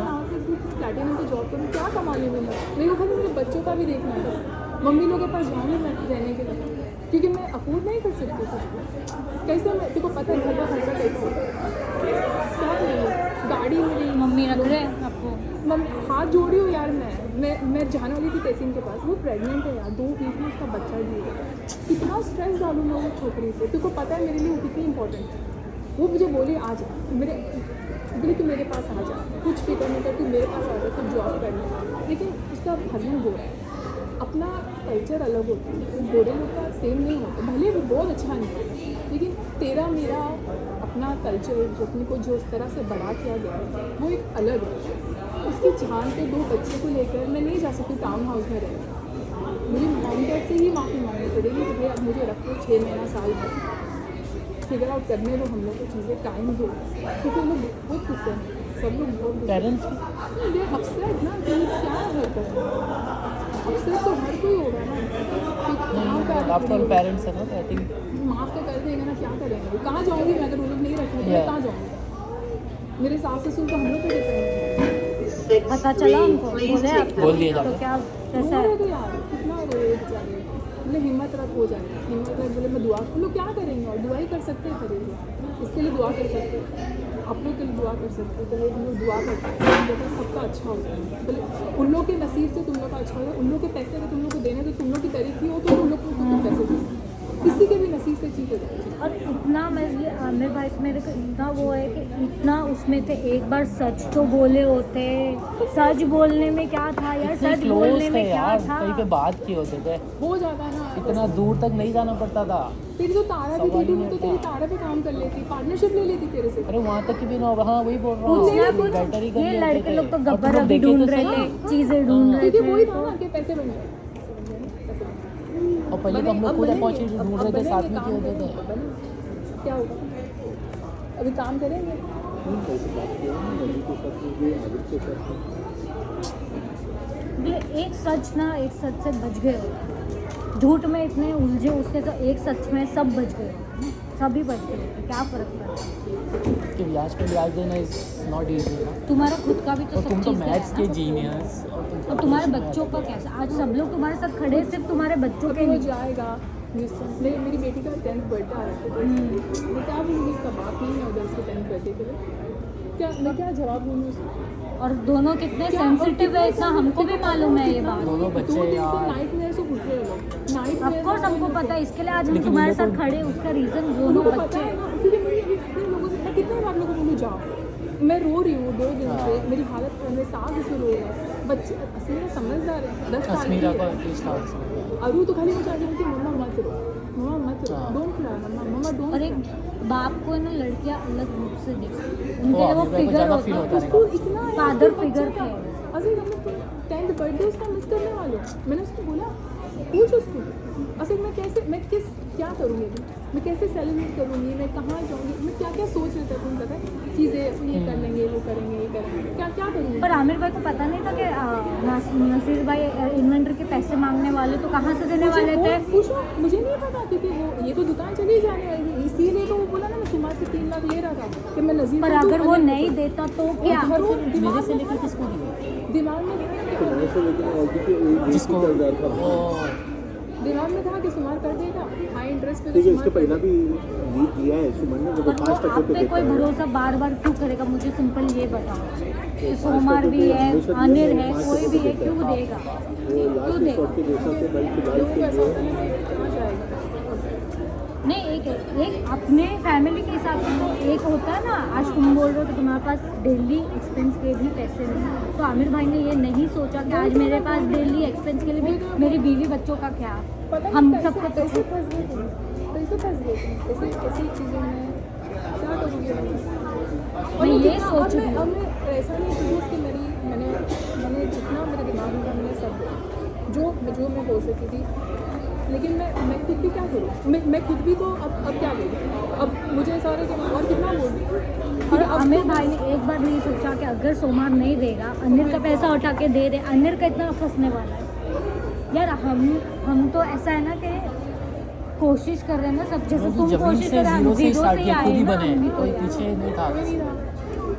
प्लेटिनम पे जॉब करूँ क्या कमा लूँ मैं मेरे को खाली मेरे बच्चों का भी देखना है मम्मी लोग के पास जाऊँगी मैं रहने के लिए क्योंकि मैं अफोर्ड नहीं कर सकती कुछ भी कैसे मैं तेरे को पता है घर का खर्चा कैसे होता है क्या करेंगे गाड़ी मिली, मम्मी रख रहे हैं आपको? हाथ जोड़ी हूँ यार। मैं जाने वाली थी तहसीन के पास, वो प्रेग्नेंट है यार, 2 वीक में उसका बच्चा भी है। कितना स्ट्रेस डालूँ मैं वो छोकरी से, तुमको पता है मेरे लिए वो कितनी इंपॉर्टेंट है। वो मुझे बोली आ जा, बोली तू मेरे पास आ जा, कुछ फिक्र नहीं कर, तू मेरे पास आ जा, तू जॉब कर ले। लेकिन उसका हस्बैंड गोरा है, अपना कल्चर अलग होता है, गोरे लोग का सेम नहीं होता, भले वो बहुत अच्छा नहीं है, लेकिन तेरा मेरा अपना कल्चर जो अपने को जो उस तरह से बड़ा किया गया है वो एक अलग है। उसकी जान पे 2 बच्चे को लेकर मैं नहीं जा सकती टाउन हाउस में रहने। मुझे मॉम डैड से ही माफ़ी मांगनी पड़ेगी कि भाई अब मुझे रखो 6 महीना साल भर, फिगर आउट करने दो हम लोग को चीज़ें, टाइम दो, क्योंकि लोग बहुत गुस्से हैं, सब लोग बहुत पेरेंट्स अपसेट ना कि क्या हरकत है, अपसेट तो हर कोई होगा ना। आफ्टर पेरेंट्स है ना, तो आई थिंक माफ़ तो कर देंगे ना, क्या करेंगे? कहाँ जाऊँगी मैं अगर वो लोग नहीं रखेंगे तो कहाँ जाऊँगी? मेरे सास ससुर तो हम लोग को देते हैं, पता चला उनको? बोले आपको? बोल दिया तो जाता। क्या कैसा रोए है? तो यार कितना रोए बेचारे। बोले हिम्मत रख, हो जाएगा, हिम्मत रख। बोले मैं दुआ, हम लोग क्या करेंगे और दुआ ही कर सकते हैं, करेंगे इसके लिए दुआ कर सकते हैं, आप लोग के लिए दुआ कर सकते हैं, तो हम लोग दुआ करते हैं, हम लोग का सबका अच्छा होता है। बोले उन लोग के नसीब से तुम लोग का अच्छा होगा, उन लोग के पैसे अगर तुम लोग को देने तो तुम लोग की तरीकी हो तो उन लोग को तुम पैसे दो, किसी के भी नसीब से चीज़ हो जाएगी। और इतना मेरे भाई मेरे को इतना वो है कि इतना उसमें थे, एक बार सच तो बोले होते, सच बोलने में क्या था यार, सच क्लोज बोलने थे में क्या यार, था? कहीं पे बात किए होते थे, हो जाता ना, इतना दूर तक नहीं जाना पड़ता था। तेरी तो तारा भी थी, तो तेरी तारा पे काम कर लेती, पार्टनरशिप ले लेती तेरे से। अरे वहाँ तक की भी ना, हाँ वही बोल रहा कुछ ना हूँ, कुछ बेटर ही कर ये लेते लड़के थे। लोग तो और गब्बर तुम लोग अभी देखे ढूंढ तो रहे सही। थे, चीजें ढूंढ रहे क्योंकि वही थे। था ना कि पैसे बन जाए, और पहले तो हम लोग खुद अपॉर्चुनिटी ढूंढ रहे थे, साथ में क्यों होते थे। क्या होगा? अभी काम करेंगे। कैसे बात किया ना, नदी के साथ मुझे आदित्य के साथ ये एक सच ना, एक सच से बच गए हो, झूठ में इतने उलझे उससे तो एक सच में सब बच गए हो, सभी बच गए हो, क्या फर्क पड़ा? कि ब्याज पे ब्याज देना इज नॉट ईजी ना। तुम्हारा खुद का भी तो और सब तुम तो चीज़ का मैथ्स है के ना। जीनियस, और तुम्हारे बच्चों का कैसा? आज सब लोग तुम्हारे साथ खड़े, सिर्फ तुम्हारे बच्चों के हो लिए। जाएगा। मेरी बेटी का 10th बर्थडे आ रहा है, मैं क्या बोलूँगी? इसका बाप नहीं है उधर, उसके 10th बर्थडे के लिए मैं क्या जवाब दूँगी उसको? और दोनों कितने क्या- सेंसिटिव है, इतना हमको भी मालूम है ये बात। दोनों 2 बच्चे दिन से यार, नाइट मेयर से उठ रहे लोग, नाइट ऑफकोर्स हमको पता है, इसके लिए आज हम लेकिन तुम्हारे उन साथ लोगों खड़े, उसका रीजन दोनों उनको पता बच्चे। है ना, क्योंकि मैं लोगों से, मैं कितने बार लोगों को बोलूँ जाओ, मैं रो रही हूँ 2 दिन से, मेरी हालत खराब, मेरे सास से रो रहा है, बच्चे असमीरा समझदार है, 10 साल की अस्मीरा को है। एटलीस्ट हाउस में अरू तो खाली मुझे आगे मम्मा मत रो, मम्मा मत रो, हाँ। Don't cry mumma, mumma don't. और एक बाप को है ना, लड़कियां अलग रूप से देखती हैं, उनके लिए वो आमिर भाई को फिगर ज़्यादा होता फील है, होता उसको है। इतना है, फादर उसके फिगर बच्चे का। थे। असल में 10th बर्थडे उसका मिस करने वालों, मैंने उसको बोला पूछ उसको, असल मैं कैसे, मैं क्या करूँगी अभी, मैं कैसे सेलिब्रेट करूँगी, मैं कहाँ जाऊँगी, मैं क्या क्या सोच रही थी, तुम पता है चीज़ें, ये कर लेंगे, वो करेंगे, ये करेंगे, क्या क्या करूँगी। पर आमिर भाई को पता नहीं था कि नसीर भाई इन्वेंटर के पैसे मांगने वाले, तो कहाँ से देने वाले थे? पूछो, मुझे नहीं पता, क्योंकि वो ये तो दुकान चली जाने वाली थी, इसीलिए तो वो बोला ना, मैं सुमार से 3 लाख ले रहा था कि मैं नज़ीर पर को दूं, अगर वो अनिल को नहीं दूं। देता तो क्या? और वो मेरे दिमाग से में लेकर था, किसको दिया? दिमाग में था कि तो मैंने से लेकिन ऑलरेडी जिसको चल रहा था। वो दिमाग में था कि सुमार कर देगा, हाई इंटरेस्ट पे तो ठीक है, सुमार इसके कर पहला देगा। भी दिया है सुमन ने, पर मतलब वो 5% आप पे पे देता कोई है। भरोसा बार बार क्यों करेगा? मुझे सिंपल ये बताओ कि 5% सोमार भी है, हमेशा दिया अनिल है, है, 5% कोई भी है, देता क्यों है। देगा? वो क्यों लास्ट देगा? रिसोर्ट के जैसा तो भाई फिलहाल लोगों को के ऐसा होता लिए है ना, कहाँ जाएगा? नहीं, एक अपने फैमिली के हिसाब से तो एक होता है ना, आज तुम बोल रहे हो कि तुम्हारे पास डेली एक्सपेंस के भी पैसे नहीं, तो आमिर भाई ने ये नहीं सोचा कि आज मेरे पास डेली एक्सपेंस के लिए भी मेरी बीवी बच्चों का क्या, पता हम नहीं सबको तो कैसे फंस गए तुम, कैसे फंस गए तुम, ऐसी चीज़ों में क्या करूँगी मैं ये सोच रही हूँ। अब मैं ऐसा नहीं कि कि मैंने जितना मेरे दिमाग में था मैंने सब जो मैं बोल सकती थी, लेकिन मैं खुद भी क्या करूँ, मैं खुद भी तो अब क्या करूँ, अब मुझे ऐसा हो रहा है कि मैं और कितना बोलूँ। और आमिर भाई ने एक बार नहीं सोचा कि अगर सोमार नहीं देगा, अनिल का पैसा उठा के दे दे, अनिल का इतना फंसने वाला है यार। हम तो ऐसा है ना कि कोशिश कर रहे हैं ना सब, जैसे तुम जमीन कोशिश से कर रहे हो, हम जीरो से जीरो स्टार्ट से किया, खुद आए ही ना, बने, हम भी तो कोई यार। पीछे नहीं था।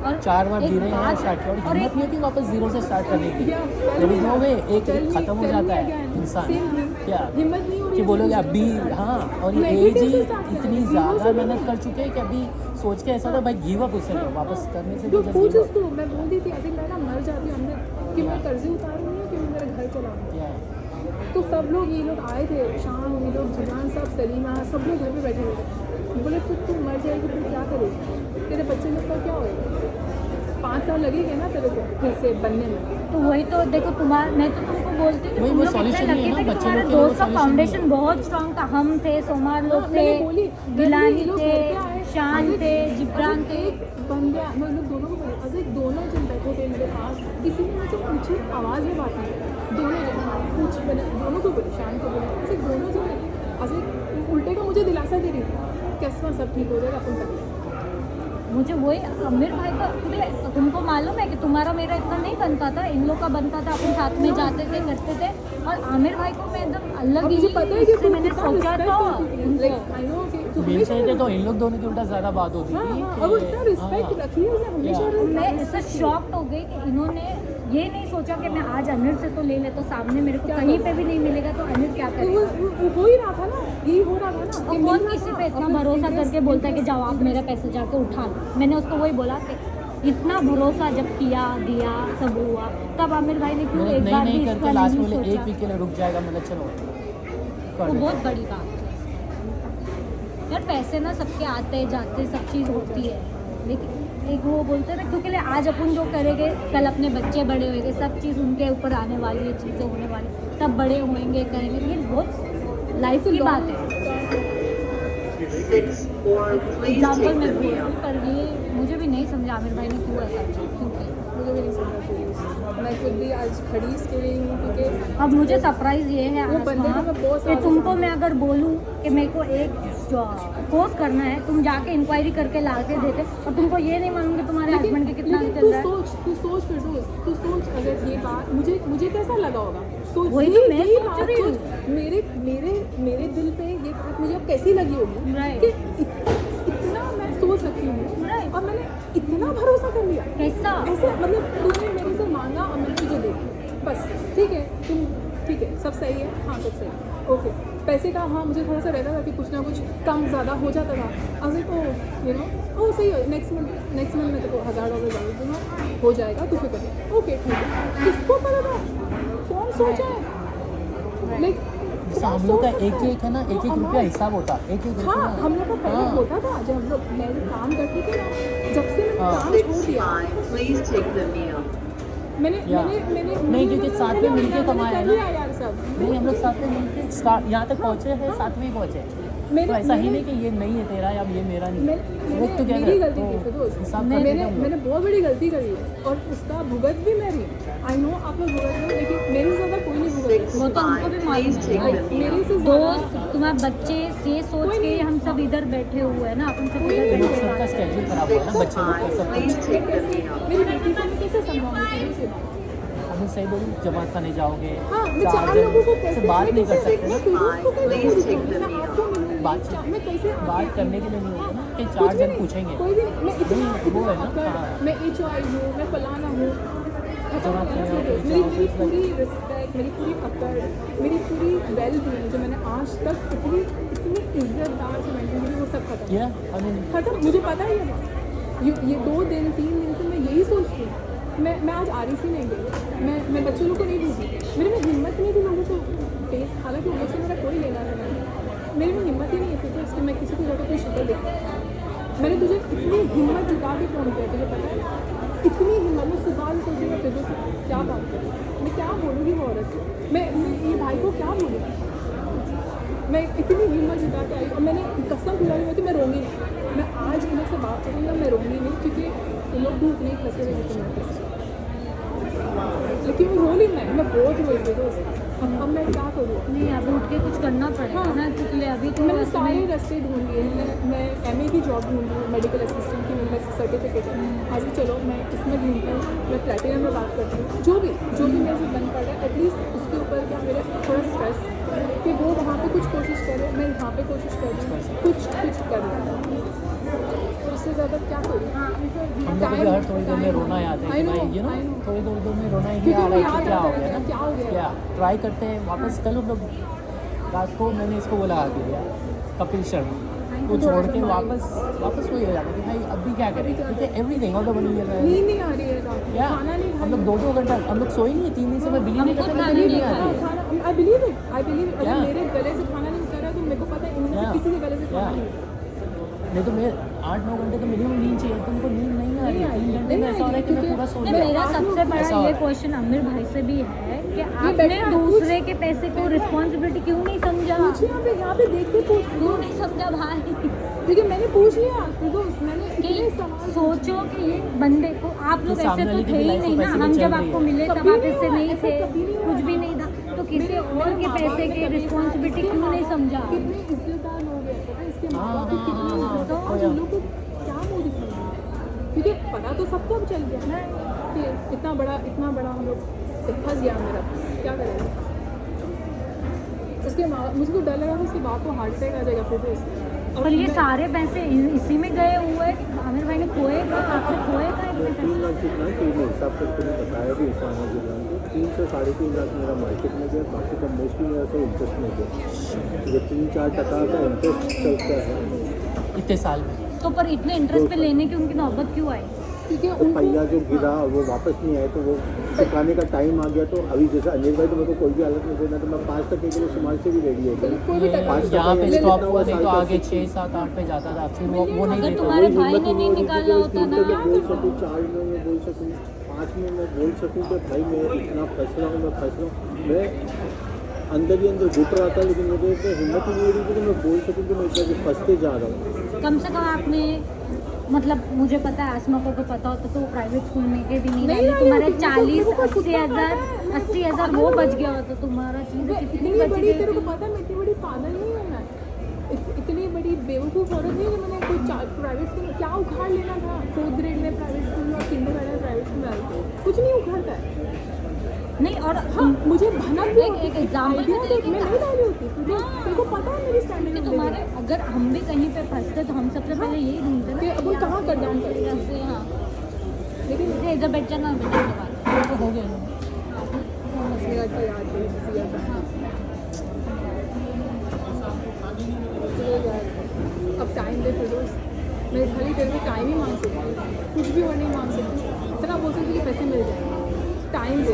और 4 बार एक गिरे हैं बात- स्टार्ट किया और और हिम्मत एक- नहीं होती वापस जीरो से स्टार्ट करने की। Yeah, देयर इज नो वे, एक tell me- खत्म हो tell जाता me है again. इंसान। Same thing. क्या हिम्मत नहीं हो रही कि है बोलोगे मुझे अभी, zero से हाँ, और ये Negative एज ही से start करना इतनी है, zero ज़्यादा से मेहनत करना कर चुके हैं कि अभी सोच के ऐसा था भाई गिव अप उससे नहीं, वापस करने से तो भी पूछ zero। उसको, मैं बोल दी थी ऐसे मैं ना मर जाती हूँ हमने कि मैं कर्जे उतारूँ या कि मैं मेरा घर चलाऊँ। Yeah. तो सब लोग ये लोग आए थे, शाम ये लोग जुबान सब सलीमा सब लोग घर पे बैठे हुए थे। बोले तू मर जाएगी तो क्या करेगी, तेरे बच्चे लोग का क्या होगा, 5 साल लगेंगे ना तेरे को फिर से बनने में। तो वही तो देखो तुम्हारा, मैं तो तुमको बोलती थी वही तुम वो लोग इतने solution ही है लकी ना, थे कि बच्चे तुम्हारे लोग के लिए वो दोस्त का solution फाउंडेशन ही है। बहुत स्ट्रॉन्ग था। हम थे, सोमार लोग हाँ, थे, मैंने बोली, गिलानी ये लोग थे, घर पे आए, शान अगर- थे, जिब्रान अगर थे। एक बंदा, मैं लोग दोनों को बोली, अगर दोनों जन बैठे थे मेरे पास, किसी ने मुझे पूछी, आवाज़ में बात नहीं, दोनों जन पूछ, मैंने दोनों को बोली, शान को बोली, ऐसे दोनों जन ऐसे उल्टे का मुझे दिलासा दे रही थी, कैसा सब ठीक हो जाएगा अपन कर। मुझे वही आमिर भाई का, तुमको मालूम है कि तुम्हारा मेरा इतना नहीं बनता था, इन लोग का बनता था, अपन साथ में जाते थे करते थे। और आमिर भाई को मैं एकदम अलग अब ही मुझे पता है कि इससे मैंने सोचा था मिलते थे तो इन लोग दोनों की उल्टा ज़्यादा बात होती हाँ थी हाँ, कि- अब इतना रिस्पेक्ट हाँ। रखी है उसने हमेशा Yeah. मैं respect इससे की है। शॉक्ड हो गई कि इन्होंने ये नहीं सोचा कि मैं आज अनिल से तो ले ले, तो सामने मेरे को क्या कहीं करूं? पे भी नहीं मिलेगा तो अनिल क्या तो करेगा। वो हो ही रहा था ना, यही हो रहा था ना और कि कौन मिल रहा किसी था, पे इतना और फिर भरोसा interest- करके बोलता है कि जाओ आप मेरा पैसे जाके उठा लो। मैंने उसको वही बोला कि इतना भरोसा जब किया दिया सब हुआ, तब आमिर भाई ने क्यों मैंने एक नहीं बार भी नहीं इसका करके लास्ट नहीं में बोले एक सोचा। वीक के लिए रुक जाएगा, मतलब चलो वो कर दे। बहुत बड़ी बात है यार। पैसे ना सबके आते जाते सब चीज़ होती है, लेकिन एक वो बोलते हैं ना, क्योंकि आज अपन जो करेंगे कल अपने बच्चे बड़े होंगे, सब चीज़ उनके ऊपर आने वाली है, चीज़ें होने वाली, सब बड़े होंगे करेंगे, लेकिन बहुत लाइफ की बात है। एग्जाम्पल मैं बोल रही हूँ, पर ये मुझे भी नहीं समझा आमिर भाई ने क्यों ऐसा किया, क्योंकि मुझे भी नहीं समझ रही, मैं खुद भी आज खड़ी इसके लिए हूँ क्योंकि अब मुझे सरप्राइज ये है वो बंदे को मैं बहुत कि सालों तुमको से- मैं अगर बोलूँ कि मेरे को एक कोर्स करना है, तुम जाके इंक्वायरी करके ला के देते, और तुमको ये नहीं मालूम कि तुम्हारे हस्बैंड के कितना लेकिन चल रहा है। तू सोच फिर तू सोच अगर ये बात मुझे कैसा लगा होगा, सोच वही तो मैं यही सोच बात रही हूँ। सोच, मेरे दिल पे ये बात मुझे अब कैसी लगी होगी Right. कि इतना मैं सोच सकती हूँ Right. और मैंने इतना भरोसा कर लिया कैसा ऐसे, मतलब तूने मेरे से मांगा और मैंने तुझे दे दिया, बस ठीक है, तुम ठीक है, सब सही है, हाँ सब सही है, ओके। पैसे का हाँ मुझे थोड़ा सा रहता था कि कुछ ना कुछ कम ज़्यादा हो जाता था, अगर तो यू नो ओ सही है, नेक्स्ट मंथ मैं तेरे को $1000 डाल दूँगा, हो जाएगा, तू फिक्र नहीं, ओके ठीक है। किसको पता था, कौन सोचा है, लाइक जैसे हम लोग का एक है ना, एक रुपया हिसाब होता, एक रुपया हाँ, ना। हम लोग का पहले हाँ। होता था जब हम लोग मैं काम करती थी ना, जब से मैंने हाँ। काम छोड़ दिया, Please take the meal. मैंने या। मैंने नहीं, क्योंकि साथ में मिलके कमाया है ना। ना यार सब नहीं, हम लोग साथ में मिलके स्टार्ट यहाँ तक पहुँचे हैं, साथ में ही पहुँचे। तो ऐसा ही नहीं कि ये नहीं है तेरा या ये मेरा नहीं है, work together। मेरी गलती तो थी फिरोज, हिसाब मैं- करके मैंने हम लोग। मैंने बहुत बड़ी गलती करी है और उसका भुगत भी मैं रही हूँ। आई नो आप लोग भुगत रहे हो, लेकिन मेरे से ज़्यादा कोई नहीं भुगत वो तो हमको भी मालूम Please take है। the meal. मेरे से दोस्त तुम्हारे बच्चे ये सोच के हम सब इधर बैठे हुए हैं ना, अपन सब इधर हम लोग बैठे सबका हैं। स्केड्यूल खराब हुआ ना, बच्चे लोग का सब Please कुछ। take the meal. मेरी बेटी को मैं कैसे समझाऊंगी, हम सही बोलूँ, जमात खाने जाओगे, हाँ मैं 4 चार जन लोगों को से कैसे बात मैं नहीं कर कैसे- सकते मैं ना। फिरोज को कैसे Please take बोलूँगी, the मैं meal. आपको मिलूँगी, बात- मैं कैसे बात करने के लिए नहीं होता ना कि कुछ 4 भी जन नहीं, पूछेंगे। कोई भी नहीं, मैं इतना नहीं, वो है ना, अकड़, हाँ। मैं HY हूँ, मैं फलाना हूँ, खत्म जमा हो गया किया, फिरोज। जाओ, मेरी फिर पूरी रिस्पेक्ट, मेरी पूरी अकड़, मेरी पूरी वेल बीइंग जो मैंने आज तक इतनी इज्जतदार से मेंटेन की, वो सब खत्म या आई मीन खत्म। मुझे पता ही है ये 2 दिन 3 दिन से मैं यही सोचती हूँ। मैं आज REC नहीं गई, मैं बच्चों लोग को नहीं भेजी, मेरे में हिम्मत नहीं थी लोगों को फेस, हालांकि उनसे मेरा कोई लेना देना नहीं, मेरे में हिम्मत ही नहीं है फिर इसलिए मैं किसी को जाकर कोई शक्ल देखती। मैंने तुझे इतनी हिम्मत जुटा के फ़ोन किया, तुझे पता है इतनी हिम्मत, मैं सुबह से सोची मैं तुझे क्या बात करूँ, मैं क्या बोलूँगी वो औरत को, मैं ये भाई को क्या बोलूँगी, मैं इतनी हिम्मत जुटा के आई और मैंने कसम खुलाई हुई थी मैं रोंगी नहीं, मैं आज इन लोग से बात करूँगी मैं रोंगी नहीं, क्योंकि ये लोग भी उतने ही फंसे हुए जितने मैं फंसी। लेकिन वो रो ली, मैं बहुत रोई थी दोस्त, अब मैं क्या करूँ। नहीं, अब उठ के कुछ करना पड़ेगा हाँ। ना, क्योंकि अभी तो मैंने सारे तुम्हें- रास्ते ढूंढ लिए, मैं MA की जॉब ढूंढ रही हूँ, मेडिकल असिस्टेंट की मेरे पास सर्टिफिकेट है, आज चलो मैं इसमें ढूंढती हूँ, मैं प्लेटिनम में बात करती हूँ, जो भी मेरे से बन पड़ रहा है एटलीस्ट उसके ऊपर क्या मेरा थोड़ा स्ट्रेस कि वो वहाँ पे कुछ कोशिश करे, मैं यहाँ पे कोशिश कर रही हूँ, कुछ कर रही हूँ, उससे इससे ज़्यादा क्या करूँ? हाँ, हम लोग भी हर थोड़ी देर में रोना याद है I कि know, भाई I know. थोड़ी देर में रोना है कि क्योंकि यार वो ऐसे याद क्या आता हो गया रहता है, ना, क्या हो गया? क्या ट्राई करते हैं वापस। कल हम लोग रात को मैंने इसको वो लगा के दिया कपिल शर्मा, वो छोड़ के वापस वही हो जाता है कि भाई अब भी क्या करें, क्योंकि एवरीथिंग ऑल द मनी मिल रहा है। नींद नहीं आ रही है रात को, या खाना नहीं हम लोग 2-2 घंटा हम लोग सोए नहीं 3 दिन से। मैं बिलीव नहीं करता, खाना मुझे नींद नहीं नहीं आती है। खाना, आई बिलीव इट, अगर Yeah. मेरे गले से खाना नहीं उतरा तो मेरे को पता है इनमें से Yeah. किसी के गले से खाना Yeah. नहीं उतरा। नहीं तो मैं 8-9 घंटे तो मिनिमम नींद चाहिए, तुमको नींद नहीं आ रही है 3 घंटे में। ऐसा हो रहा है कि मैं पूरा सो नहीं, लिया। मेरा सबसे ऐसा बड़ा हो ये रहा है। क्वेश्चन आमिर भाई से भी है कि आपने बेटा, दूसरे के पैसे को रिस्पॉन्सिबिलिटी क्यों नहीं समझा? पूछ यहाँ पे देख के पूछ, क्यों नहीं समझा भाई? ठीक है मैंने पूछ लिया फिर मैंने कि इतने सवाल सोचो कि ये बंदे को आप लोग कि ऐसे सामने तो वाले की थे ही life नहीं में ना। पैसे हम चल जब रही आपको है। मिले तब कभी आप नहीं इससे हुआ, नहीं ऐसा थे, कभी नहीं कुछ हुआ। भी नहीं था, तो किसी और के माँ पैसे बाप के ने कभी रिस्पॉन्सिबिलिटी इसके क्यों माँ नहीं बाप समझा? कितने इज्जतदार लोग हैं पता है, इसके माँ बाप हाँ, कितने हाँ, हाँ, इज्जतदार, आज हाँ। उन लोग को क्या मुँह दिखाएंगे? क्योंकि पता तो सबको अब चल गया कि इतना बड़ा हम लोग फंस गया मेरा, क्या करेंगे? उसके माँ, मुझे तो डर लगा था उसके बाप को हार्ट अटैक आ जाएगा फिर से। और ये सारे पैसे इसी में गए हुए आमिर भाई ने खोए का, आपने खोए का इतने 3 पैसे? लाख जितना है, 3 हिसाब से मैंने बताया भी इस्लामा जिला को 3 से 3.5 लाख मेरा मार्केट में गया, बाकी का मोस्टली मेरा सब इंटरेस्ट में गया। जो 3-4% का इंटरेस्ट चलता है इतने साल में तो पर इतने इंटरेस्ट पे लेने की उनकी नौबत क्यों आई? क्योंकि तो उनको पहिया जो गिरा वो वापस नहीं आए, तो वो चुकाने का टाइम आ गया। तो अभी जैसे अनिल भाई तो मेरे को कोई भी हालत में देना, तो मैं 5 तक के लिए शुमार से भी रेडी हो गया। कोई भी टका 5 यहाँ पे टका स्टॉप जितना हुआ नहीं तो साल आगे तक 6-7-8 पे जाता था, फिर वो नहीं अगर देता। तुम्हारे वही भाई हिम्मत ने नहीं हो रही थी निकाला कि होता 3 ना। तक बोल सकूँ, 4 में मैं बोल सकूँ, 5 में मैं बोल सकूँ कि भाई मैं इतना फंस रहा हूँ। मैं अंदर ही अंदर घुट रहा था, लेकिन मुझे इतनी हिम्मत ही नहीं हो रही थी कि मैं बोल सकूँ कि मैं इतना फंसते जा रहा हूँ। कम से कम आपने मतलब मुझे पता है आसमा को पता होता तो वो प्राइवेट स्कूल में के भी नहीं नहीं डाली। डाली तुम्हारे होती, 40-80 हज़ार वो बच गया होता, तुम्हारा चीज़ कितनी इतनी बच बड़ी, गई तेरे को थी। पता है मैं इतनी बड़ी पागल नहीं हूँ मैं। इतनी बड़ी बेवकूफ़ औरत नहीं है कि मैंने कोई प्राइवेट स्कूल क्या उखाड़ लेना था। 4th ग्रेड में प्राइवेट स्कूल में और किंडरगार्टन में प्राइवेट स्कूल में डालते कुछ नहीं उखाड़ता है। नहीं और हाँ मुझे भनक भी एक एग्जाम्पल idea देख, मैं नहीं डाली होती तुझे, तेरे को पता है मेरी स्टैंडर्ड कि तुम्हारे अगर हम भी कहीं पे फंसते तो हम सबसे पहले यही ढूंढते कि ना अब वो कहाँ कर डाउन कर, कैसे। हाँ लेकिन ये इधर बैठ जाना बेटा के बाद तो हो गया ना। नसीहत का याद है, नसीहत का। चलो यार, अब टाइम दे फिरोज, मैं खाली तेरे को टाइम ही मांग सकती हूँ, कुछ भी और नहीं मांग सकती। इतना बोल सकती कि पैसे मिल जाए, टाइम दे,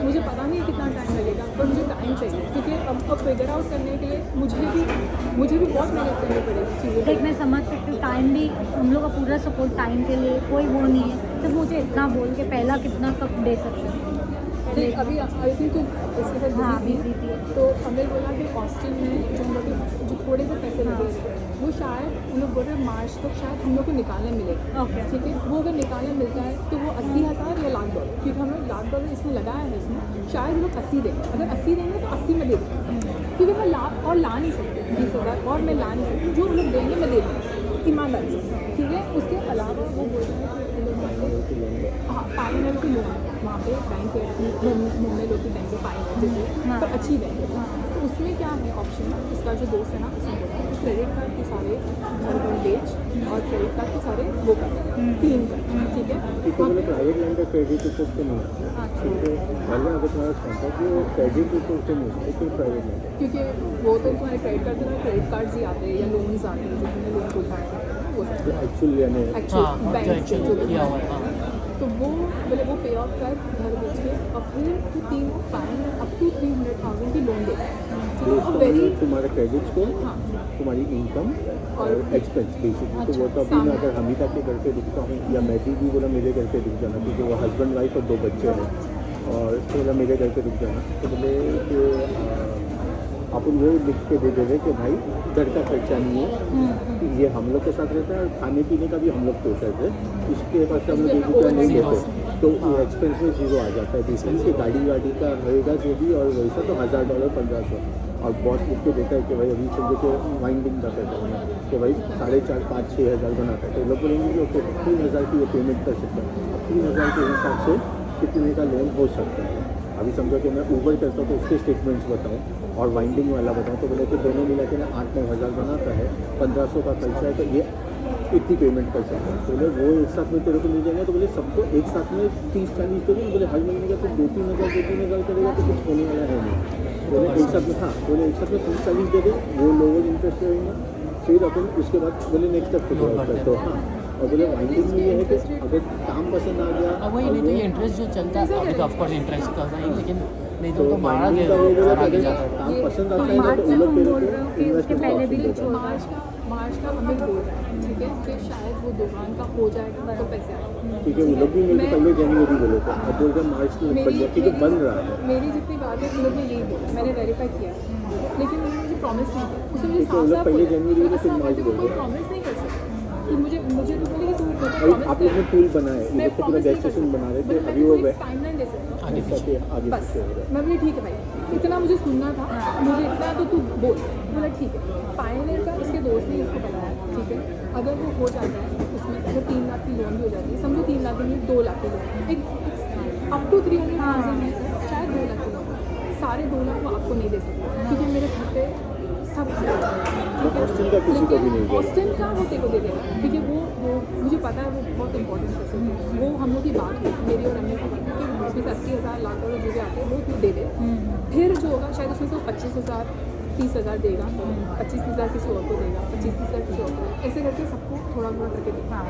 मुझे पता नहीं कितना टाइम लगेगा पर मुझे टाइम चाहिए, क्योंकि अब फिगर आउट करने के लिए मुझे भी बहुत मेहनत करनी पड़ेगी चीज़ों देख मैं समझ सकती हूँ, टाइम भी हम लोग का पूरा सपोर्ट टाइम के लिए कोई वो नहीं है। सिर्फ मुझे इतना बोल के पहला कितना कब दे सकते हैं। देख अभी आई थिंक तो इसके साथ हाँ busy बिजी थी। थी। तो हमें बोला कि हॉस्टल में जो हम लोग के जो थोड़े से पैसे लगे थे वो शायद उन लोग बोल रहे मार्च तक शायद हम लोग को निकालने मिलेगा। ओके ठीक है, वो अगर निकालने मिलता है तो वो 80,000 या $1,00,000, क्योंकि हम लोग $1,00,000 इसमें लगाया है इसमें, शायद लोग 80 देंगे। अगर 80 देंगे तो 80 में दे देंगे, क्योंकि मैं ला नहीं सकती 20,000 और मैं ला नहीं सकती, जो लोग देंगे मैं दे दूँगी ईमानदारी से। ठीक है, उसके अलावा वो बोल रहे हैं कि लोग हाँ पाइनर की लोन वहाँ पे बैंक है, मुंबई लोग की बैंक है पाइनर जैसे, पर अच्छी बैंक है। तो उसमें क्या है ऑप्शन, इसका जो दोस्त है ना उसने बोला क्रेडिट कार्ड के सारे घर बेच और क्रेडिट कार्ड के सारे वो कर क्लीन कर। ठीक है, ठीक है, मैंने प्राइवेट लाइन का क्रेडिट रिपोर्ट तो नहीं है, ठीक है, पहले अगर तुम्हारा कॉन्टैक्ट वो क्रेडिट रिपोर्ट तो नहीं है, फिर प्राइवेट लाइन क्योंकि वो तो तुम्हारे क्रेडिट कार्ड के क्रेडिट कार्ड्स ही आते हैं या लोन्स आते हैं, जो तुमने लोन उठाए हैं वो सब एक्चुअली यानी हाँ एक्चुअल बैंक से एक्चुअली जो किया हुआ है। हाँ तो वो बोले वो पे ऑफ कर घर बेच के और फिर तो 3 फाइन अप टू 300,000 की लोन दे। तो तो वेरी तुम्हारा क्रेडिट स्कोर, हाँ तुम्हारी इनकम और एक्सपेंस बेसिकली। तो वो तो अच्छा, अभी मैं अगर हमीदा के घर पे रुकता हूँ या मैं भी बोला मेरे घर पे रुक जाना, क्योंकि वो हस्बैंड वाइफ और 2 बच्चे हैं, और तो बोला मेरे घर पे रुक जाना। तो बोले कि अपन वो लिख के दे दे रहे कि भाई घर का खर्चा नहीं है, ये हम लोग के साथ रहता है और खाने पीने का भी हम लोग पे करते हैं, उसके पास हम लोग रुपया नहीं देते, तो वो एक्सपेंस में जीरो आ जाता है। बेसिकली कि गाड़ी का रहेगा जो भी और वैसा तो $1,000 $1,500, और बॉस लिख के देता है कि भाई अभी समझो कि वाइंडिंग का करता हूँ कि भाई 4,500 5-6 हज़ार बनाता है, तो लोग बोलेंगे कि ओके 3,000 की ये पेमेंट कर सकता है। अब 3,000 के हिसाब से कितने का लोन हो सकता है। अभी समझो कि मैं ऊबर करता हूँ तो उसके स्टेटमेंट्स बताऊँ और वाइंडिंग वाला बताऊँ, तो बोले कि दोनों मिला के ना 8-9 हज़ार बनाता है, 1,500 का खर्चा है, तो ये इतनी पेमेंट कर सकते हैं। बोले वो एक साथ में तेरे को मिल जाएगा, तो बोले सबको एक साथ में 30-40 दोगे, बोले हर महीने का तो 2-3 हज़ार करेगा तो कुछ होने वाला है नहीं। बोले एक साथ में, हाँ बोले एक साथ में 30-40 दे दे, वो लोअर इंटरेस्ट रहेंगे, फिर अपन उसके बाद बोले नेक्स्ट स्टेप फिगर आउट करते हो। हाँ, और बोले वाइंडिंग में ये है कि अगर काम पसंद आ गया, अब वही नहीं तो ये इंटरेस्ट जो चलता है अभी तो ऑफकोर्स इंटरेस्ट का ही, लेकिन नहीं तो तो मारा वाइंडिंग गया का वो बोला और आगे कि जाता है। काम पसंद तो आता है ना मार्च तो से वो तुम लोग बोल रहे हो कि उसके इन्वेस्टमेंट पहले भी ऑप्शन कुछ देता है। होगा। मार्च का अमित बोल रहा है, ठीक है, फिर शायद वो दुकान का हो जाएगा तो पैसे आएंगे। ठीक है, वो लोग भी मेरे को पहले जनवरी बोले थे, अब बोल रहे मार्च में बन गया, ठीक है बन रहा है। मेरी जितनी बात है उन लोग ने यही बोला, मैंने वेरीफाई किया, लेकिन उन्होंने मुझे प्रॉमिस नहीं किया। उसने मुझे ठीक है, वो साफ लोग साफ पहले बोला, जनवरी में फिर ऐसा मार्च मैं बोल कोई रहे। प्रॉमिस नहीं कर सकता कि मुझे तो बोले कि तू अभी प्रॉमिस आप लोग ने टूल बनाए, मैं जैसे पूरा प्रॉमिस नहीं गैस कर स्टेशन बना रहे थे, सकता, अभी वो टाइमलाइन दे सकता आगे पीछे आगे बस। पीछे हो रहा है। मैं बोली ठीक है भाई, इतना मुझे सुनना था, मुझे इतना तो तू बोल। बोला ठीक है, पायनियर का इसके दोस्त ने इसको बताया, ठीक है, अगर वो हो जाता है उसमें अगर 3 लाख की लोन भी हो जाती है, समझो 3 लाख की 2 लाख की लोन, एक अप टू 300,000 है, शायद 2 लाख की लोन, सारे 2 लाख वो आपको नहीं दे सकते क्योंकि मेरे घर पे सब हॉस्टल का किसी को भी नहीं दे हॉस्टल का वो तेरे को दे देगा, ठीक है, वो मुझे पता है वो बहुत इंपॉर्टेंट पैसे हैं। वो हम लोग की बात हुई मेरी और अम्मी की बात हुई कि उसमें से 80,000 लाख डॉलर जो भी आते हैं वो तू दे दे, फिर जो होगा शायद उसमें से 25,000 30,000 देगा, 25,000 किसी और को देगा, 25,000 किसी और को देगा, ऐसे करके सबको थोड़ा थोड़ा करके देगा।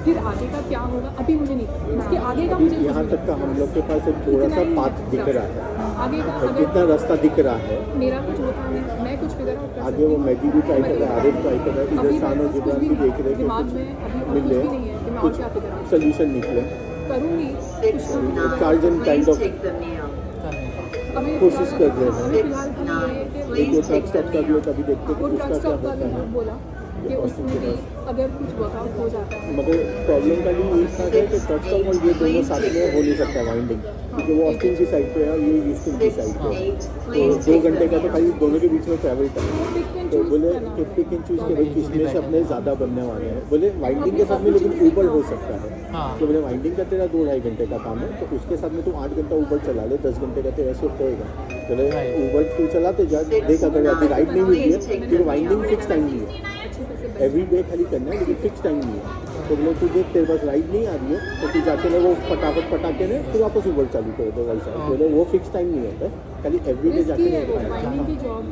फिर आगे का क्या होगा अभी मुझे नहीं पता, उसके आगे का मुझे यहाँ तक का हम लोग के पास एक थोड़ा इतना सा ही पाथ दिख रहा है, आगे का और अगर कितना रास्ता दिख रहा है। मेरा कुछ होता है मैं कुछ फिगर आउट कर आगे सकती वो हूँ। मैगी भी ट्राई कर रहा है, आरिफ ट्राई कर रहा है, इधर अभी सानो मेरे पास जिब्रान कुछ भी भी देख रहे हैं दिमाग कि में अभी और मिल कुछ भी जाए, नहीं है कि मैं और कुछ क्या फिगर आउट सोल्यूशन निकले। करूँगी, कुछ ना कुछ चार जन kind Please of take the meal. कर रहे हैं। अभी कोशिश कर रहे हैं। अभी फिलहाल के लिए ये है एक कि ट्रक स्टॉप का भी है, कभी देखते हैं वो कि ट्रक उसका क्या स्टॉप का होता भी है। बोला कि उसमें भी अगर कुछ वर्कआउट हो जाता है मगर प्रॉब्लम का भी यही था कि ट्रक स्टॉप और ये दोनों साथ में हो नहीं सकता वाइंडिंग, क्योंकि वो ऑस्टिन की साइड पे है और ये यूस्टन की साइड पे है, तो 2 घंटे का तो खाली दोनों के बीच में ट्रैवल करना है। पिक एंड तो चूज बोले करना कि है। पिक एंड चूज के भाई किसमें से अपने ज़्यादा बनने वाले हैं। बोले वाइंडिंग के साथ में लेकिन ऊबर हो सकता है, हाँ। तो बोले वाइंडिंग का तेरा 2-2.5 घंटे का काम है, तो उसके साथ में तू 8 घंटा ऊबर चला ले, 10 घंटे का तेरा शिफ्ट होएगा। बोले Right. ऊबर तू चलाते जा, देख अगर अभी राइड नहीं मिली है फिर वाइंडिंग फिक्स टाइम नहीं है, अच्छे पैसे एवरी डे खाली करना है लेकिन फिक्स टाइम नहीं है। तो बोले तू देख तेरे पास राइड नहीं आ रही है तो तू जाके ना वो फटाफट पटाके ने फिर वापस ऊबर चालू कर दो वैसा। बोले वो फिक्स टाइम नहीं होता है, खाली एवरी डे रिस्की जाके है वो नहीं वाइंडिंग की जॉब,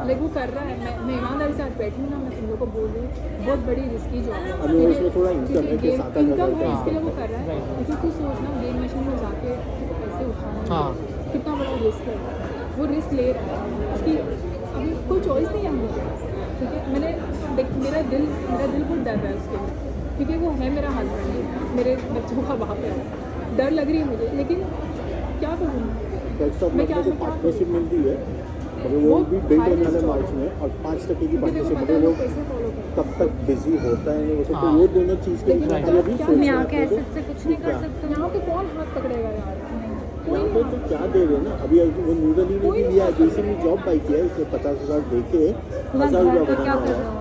लाइक वो कर रहा है। मैं ईमानदारी से आज बैठी हूँ ना, मैं तुम लोग को बोल रही हूँ बहुत बड़ी रिस्की जॉब है। अभी उसमें थोड़ा income है कि 7-8 इनकम है, हज़ार इसके लिए वो कर रहा है, लेकिन तू सोचना गेम मशीन में जाके पैसे उठाना हाँ। कितना बड़ा रिस्क है। वो रिस्क ले रहा है, उसकी अभी कोई चॉइस नहीं है हम लोग के पास, ठीक है। मैंने देख मेरा दिल बहुत डर रहा है उसके लिए, क्योंकि वो है मेरा हस्बैंड, मेरे बच्चों का बाप है, डर लग रही है मुझे, लेकिन क्या करूँ ट्रक स्टॉप में अपने को पार्टनरशिप मिलती है, अभी वो भी बिल्ड होने वाला है मार्च में, और 5% की पार्टनरशिप, मगर वो कैसे फॉलो कर कब तक बिजी होता है नहीं होता, हाँ। तो वो दोनों चीज़ के बीच में खाली अभी सोच हम रहे यहाँ के हैं एसेट से कुछ नहीं कर सकते। यहाँ पे कौन हाथ पकड़ेगा यार, कोई यहाँ पे तो क्या दे रहे हैं ना। अभी वो नूर अली ने भी लिया है, बेसिकली जॉब बाई किया है, उसने 50,000 दे के तुम्हारे 1,000 घर रुपया का क्या बनाना कर है। रहे हो?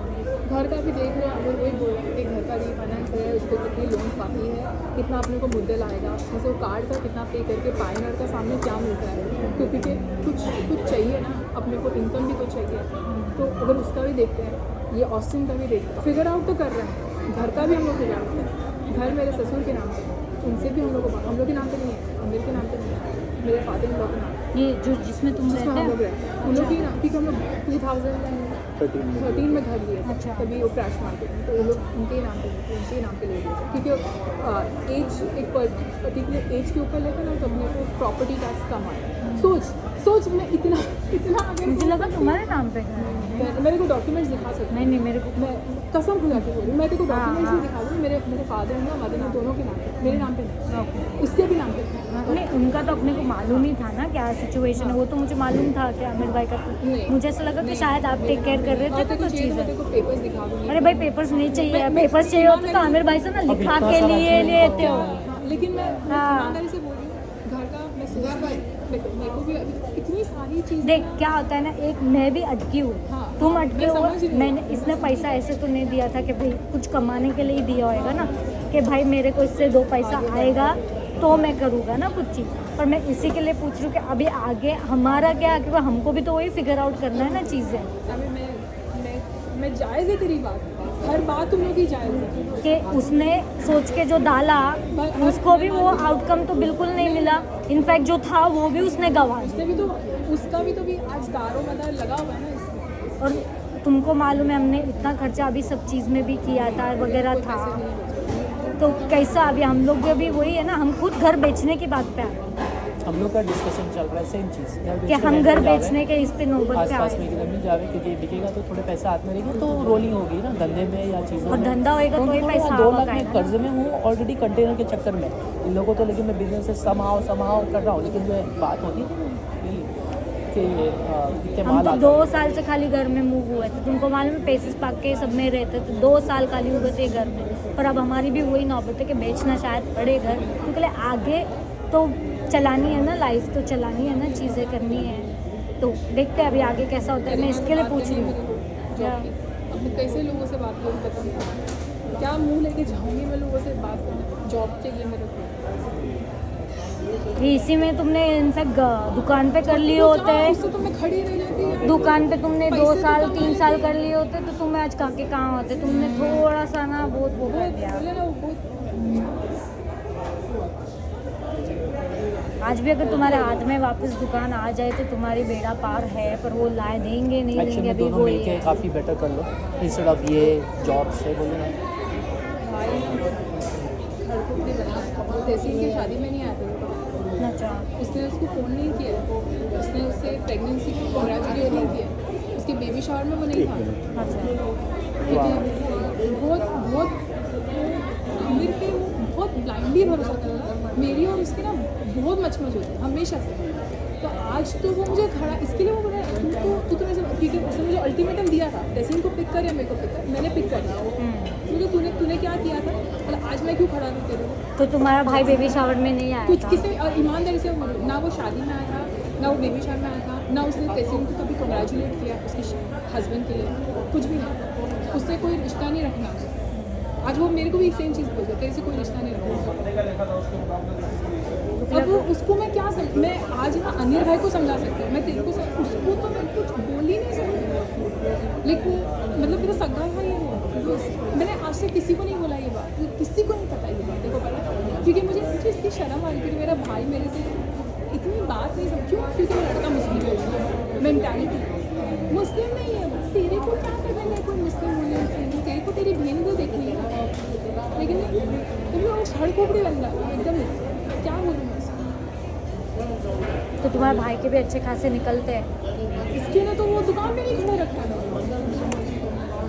घर का भी देख रहे हो, अगर वही बोल रहे हैं कि घर का रीफाइनेंस है, उसको कितनी लोन बाकी है, कितना अपने को मुद्दे लाएगा, जैसे वो कार्ड का कितना पे करके पायनियर का सामने क्या मिलता है, क्योंकि कुछ चाहिए ना, अपने को इनकम भी कुछ चाहिए, तो अगर उसका भी देखते हैं, ये ऑस्टिन का भी देखते हैं, फिगर आउट तो कर रहे हैं। घर का भी हम लोग फिगर आउट करें, घर मेरे ससुर के नाम पे, उनसे भी हम लोग के नाम पे नहीं है, अमीर के नाम पे नहीं है, मेरे फादर इन लॉ के नाम पे, ये जो जिसमें तुम जिसमें रहते हम लोग हैं, रहते हैं, उन लोग के नाम, क्योंकि हम लोग 2013 में घर लिए थे, अच्छा। तभी वो क्रैश मार्केट में, तो वो लोग उनके ही नाम पे ले लिए थे, क्योंकि एज एक पर्टिकुलर एज के ऊपर लेकर ना, तो अपने को प्रॉपर्टी टैक्स कम आया। सोच मैं इतना आगे मुझे लगा तुम्हारे नाम पे है। मेरे को डॉक्यूमेंट्स दिखा सकते नहीं नहीं, मेरे को मैं कसम खुदा के बोल रही हूँ, मैं तेरे को हाँ, डॉक्यूमेंट्स हाँ। भी दिखा दूँ, मेरे फादर हैं ना मदर हैं, दोनों के नाम पे, मेरे नाम पे नहीं, ओके। उसके भी नाम पे नहीं। नहीं, उनका तो अपने को मालूम ही था ना क्या सिचुएशन है, वो तो मुझे मालूम था कि आमिर भाई का तो नहीं। मुझे ऐसा लगा कि शायद आप टेक केयर कर रहे थे और तो तेरे को कुछ चाहिए तो मैं चीज़ें। तेरे को पेपर्स दिखा दूँगी। अरे भाई पेपर्स नहीं चाहिए, पेपर्स चाहिए होते तो आमिर भाई से ना लिखा इतना के सारा लिए चीज़ लेते तो- हो। हाँ, लेकिन मैं हाँ। ईमानदारी से बोल रही हूँ, घर का मैं मेरे को भी अभी इतनी सारी चीज़ देख क्या होता है ना, एक मैं भी अटकी हूँ, हाँ, तुम मैं अटके समझ हो, रही हूँ। मैंने इसने पैसा ऐसे तो नहीं दिया था कि भाई कुछ कमाने के लिए ही दिया होएगा ना, कि भाई मेरे को इससे 2 पैसा आएगा तो मैं करूँगा ना कुछ चीज़। पर मैं इसी के लिए पूछ रही हूँ कि अभी आगे हमारा क्या, क्योंकि हमको भी तो वही फिगर आउट करना है ना चीज़ें। अभी मैं जायज़ है तेरी बात, हर बात तुम लोग की जायज़ है। कि उसने सोच के जो डाला उसको भी वो आउटकम तो बिल्कुल नहीं मिला, इनफैक्ट जो था वो भी उसने गंवा दिया। उसका भी तो आज दारो मदार लगा हुआ है ना इसमें। और तुमको मालूम है हमने इतना खर्चा अभी सब चीज़ में भी किया था वगैरह था, तो कैसा अभी हम लोग भी वही है ना, हम खुद घर बेचने की बात पे आए हम लोग का डिस्कशन चल रहा है सेम चीज़ कि हम घर बेचने के इस पे नौबत पे आसपास में आए। एक ज़मीन जावे क्योंकि बिकेगा तो थोड़े पैसे हाथ में रहेंगे तो रोलिंग होगी ना धंधे में या चीज़ों और में। धंधा होएगा तो ही पैसा 2 आएगा लाख ना। में कर्ज में हूँ ऑलरेडी कंटेनर के चक्कर में इन लोगों तो, लेकिन मैं बिजनेस से समाओ कर रहा हूँ, लेकिन जो बात होती है कि इतने हम माल तो आते 2 साल से खाली घर में मूव हुए थे, तुमको मालूम है पेसिस पार्क के सब में रहते थे, 2 साल खाली हुए थे घर में। पर अब हमारी भी वही नौबत है कि बेचना शायद पड़े घर, क्योंकि आगे तो चलानी है ना, लाइफ तो चलानी है ना, चीज़ें करनी है, तो देखते हैं अभी आगे कैसा होता है। मैं इसके लिए पूछ रही हूँ क्या अब मैं कैसे लोगों से बात करूँ पता नहीं, क्या मुंह लेके जाऊँगी मैं लोगों से बात करने, जॉब चाहिए मेरे को। ये इसी में तुमने इनफैक्ट दुकान पे कर लिए होते हैं, उससे तो मैं खड़ी रह जाती है। दुकान पे तुमने 2 पैसे तो साल कमाए 3 साल कर लिए होते तो तुम्हें आज काके कहाँ होते। तुमने थोड़ा सा ना बहुत वो कर दिया। बोले ना वो बहुत आज भी अगर तुम्हारे हाथ में वापस दुकान आ जाए तो तुम्हारी बेड़ा पार है, पर वो लाए देंगे नहीं एक्चुअली देंगे में अभी दोनों वो मिलके काफ़ी बेटर कर लो इंस्टेड ऑफ ये जॉब से बोलो ना। भाई खड़कुटी बना तहसील की शादी में नहीं आते थे। अच्छा। उसने उसको फ़ोन नहीं किया, उसने उससे प्रेगनेंसी को कॉन्ग्रेचुलेट नहीं किया, उसके बेबी शावर में वो नहीं था। अच्छा। क्योंकि बहुत मेरे पे वो बहुत ब्लाइंडली भरोसा कर रहा था, मेरी और उसकी ना बहुत मचमच होती है हमेशा से। तो आज तो वो मुझे खड़ा इसके लिए वो बोला तू तो मेरे ठीक है, उसने मुझे अल्टीमेटम दिया था तहसील को पिक कर या मेरे को पिक कर, मैंने पिक कर लिया। मुझे तूने क्या किया था, मतलब आज मैं क्यों खड़ा हूँ तेरे को। तो तुम्हारा भाई बेबी शावर में नहीं आया कुछ था? किसी ईमानदारी से बोलो, ना वो शादी में आया था, ना वो बेबी शावर में आया था, ना उसने तहसील को कभी कॉन्ग्रेचुलेट किया उसके हस्बैंड के लिए, कुछ भी नहीं। उससे कोई रिश्ता नहीं रखना। आज वो मेरे को भी सेम चीज़ बोलते तेरे से कोई रिश्ता नहीं रखना। अब उसको मैं क्या मैं आज ना अनिल भाई को समझा सकती हूँ, मैं तेरे को उसको तो मैं कुछ बोल ही नहीं सकती, लेकिन मतलब मेरा सगा भाई है। मैंने आज से किसी को नहीं बोला ये बात, किसी को नहीं पता ये बात, देखो पता, क्योंकि मुझे इतनी शर्म आ रही थी कि मेरा भाई मेरे से इतनी बात नहीं समझ। क्यों? क्योंकि वो लड़का मुस्लिम है, मेंटालिटी मुस्लिम नहीं है। तेरे को क्या करना है कोई मुस्लिम होने से, तेरे को तेरी बहन को देखनी है, लेकिन तुम लोग छड़ खोपड़ी बन जाओ एकदम। क्या बोलूँ मैं तो तुम्हारे भाई के भी अच्छे खासे निकलते हैं। इसके लिए तो वो दुकान पे नहीं खड़ा रखा था।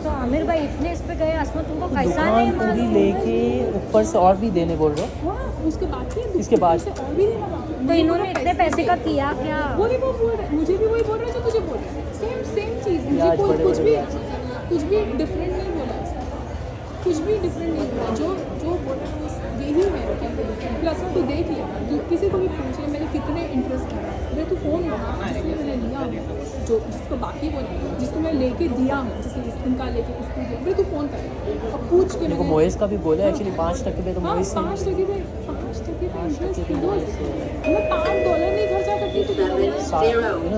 तो आमिर भाई इतने इस पे गए, आसमा तुमको कैसा दुकान नहीं पूरी मालूम? लेके ऊपर से और भी देने बोल रहे हो। हाँ, उसके बाद फिर इसके बाद? से और भी देना बाकी। तो इन्होंने इतने पैसे का किया क्या? वही वो बोल रहे, मुझे भी वही बोल रहे जो तुझे बोल रहे, सेम चीज़। मुझे ब्याज कोई बड़े कुछ बड़े भी डिफरेंट नहीं बोला इसने, कुछ भी डिफरेंट नहीं बोला। जो बोल रहा है यही है। प्लस में तू देख लिया, तू किसी को भी पूछ ले मैंने कितने इंटरेस्ट किया, मेरे तो फ़ोन हुआ जिसमें मैंने लिया हूँ, जो जिसको बाकी बोले जिसको मैं लेके दिया हूँ, जैसे इनका लेके इसको दिया, मेरे तू फ़ोन कर और पूछ के देखो मोइस का भी बोला एक्चुअली 5% पे तो हाँ, मोइस 5% पे इंटरेस्ट पे मैं $5 नहीं खर्चा करती तो Seven zero.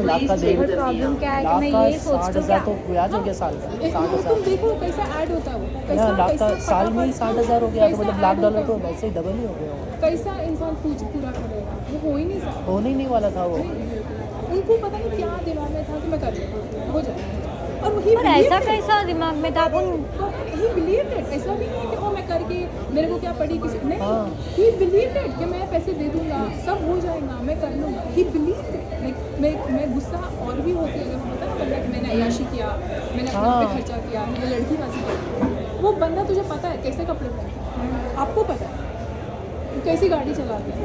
लाख का Please डेढ़ check the प्रॉब्लम meal. क्या है कि लाख मैं का ये सोचती 60,000 तो हूँ ब्याज हो गया साल का 60,000। तुम देखो कैसा ऐड होता है वो, कैसा लाख का कैसा साल में ही फटाफट 60,000 हो गया तो कैसा मतलब लाख add डॉलर होता तो है। वैसे ही डबल ही हो गया होगा। कैसा इंसान पूरा करेगा, वो हो ही नहीं सकता। होने ही नहीं वाला था वो। उनको पता नहीं क्या दिमाग में था कि मैं कर लूँ, हो जाए। और वही पर ऐसा कैसा दिमाग में था अपन? ही बिलीव इट। ऐसा भी नहीं है कि ओ मैं करके मेरे को क्या पड़ी किसी नहीं, हाँ। ही बिलीव इट कि मैं पैसे दे दूंगा सब हो जाएगा मैं कर लूँगा। ही बिलीव इट। मैं गुस्सा और भी होती है अगर पता ना बंदा कि मैंने अय्याशी किया, मैंने अपने हाँ। पे खर्चा किया, मैंने लड़की बाजी की। वो बंदा तुझे पता है कैसे कपड़े पहनता है, आपको पता है कैसी गाड़ी चलाती है,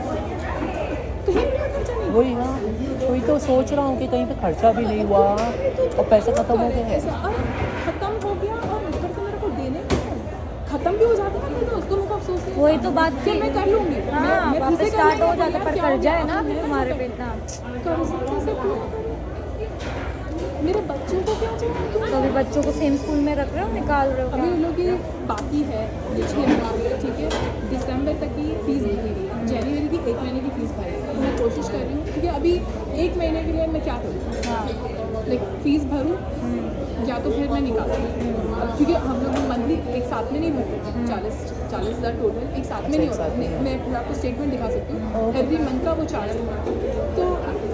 कहीं भी खर्चा नहीं। वही हाँ वही तो सोच रहा हूँ कि कहीं पे खर्चा भी नहीं हुआ और पैसा खत्म हो गया है। ऐसा और खत्म हो गया और ऊपर से मेरे को देने को है। खत्म भी हो जाता है ना दोस्तों को अफसोस नहीं वही होता। तो बात फिर थी। मैं कर लूँगी। हाँ मैं वापस फिर से कर स्टार्ट हो लूँगी। जाता, पर क्या हो कर्जा गया? है ना अब अभी मैं तुम्हारे कर पे इतना। कर्जा कैसे पूरा करूँ? मेरे बच्चों को क्या चाहिए तुम? तो अभी बच्चों को सेम स्कूल में रख रहे हो, निकाल रहे हो अभी क्या? उन लोग की बाकी है 6 महीने, ठीक है, दिसंबर तक की फीस भरी गई, जनवरी की 1 महीने की फीस भरी है। तो मैं कोशिश कर रही हूँ क्योंकि अभी 1 महीने के लिए मैं क्या करूँ, हाँ लाइक फीस भरूँ या तो फिर मैं निकालती हूँ, क्योंकि हम लोग मंथली एक साथ में नहीं भरते, 40,000 टोटल एक साथ में नहीं होता। मैं आपको स्टेटमेंट दिखा सकती हूँ, एवरी मंथ का वो 4,000। तो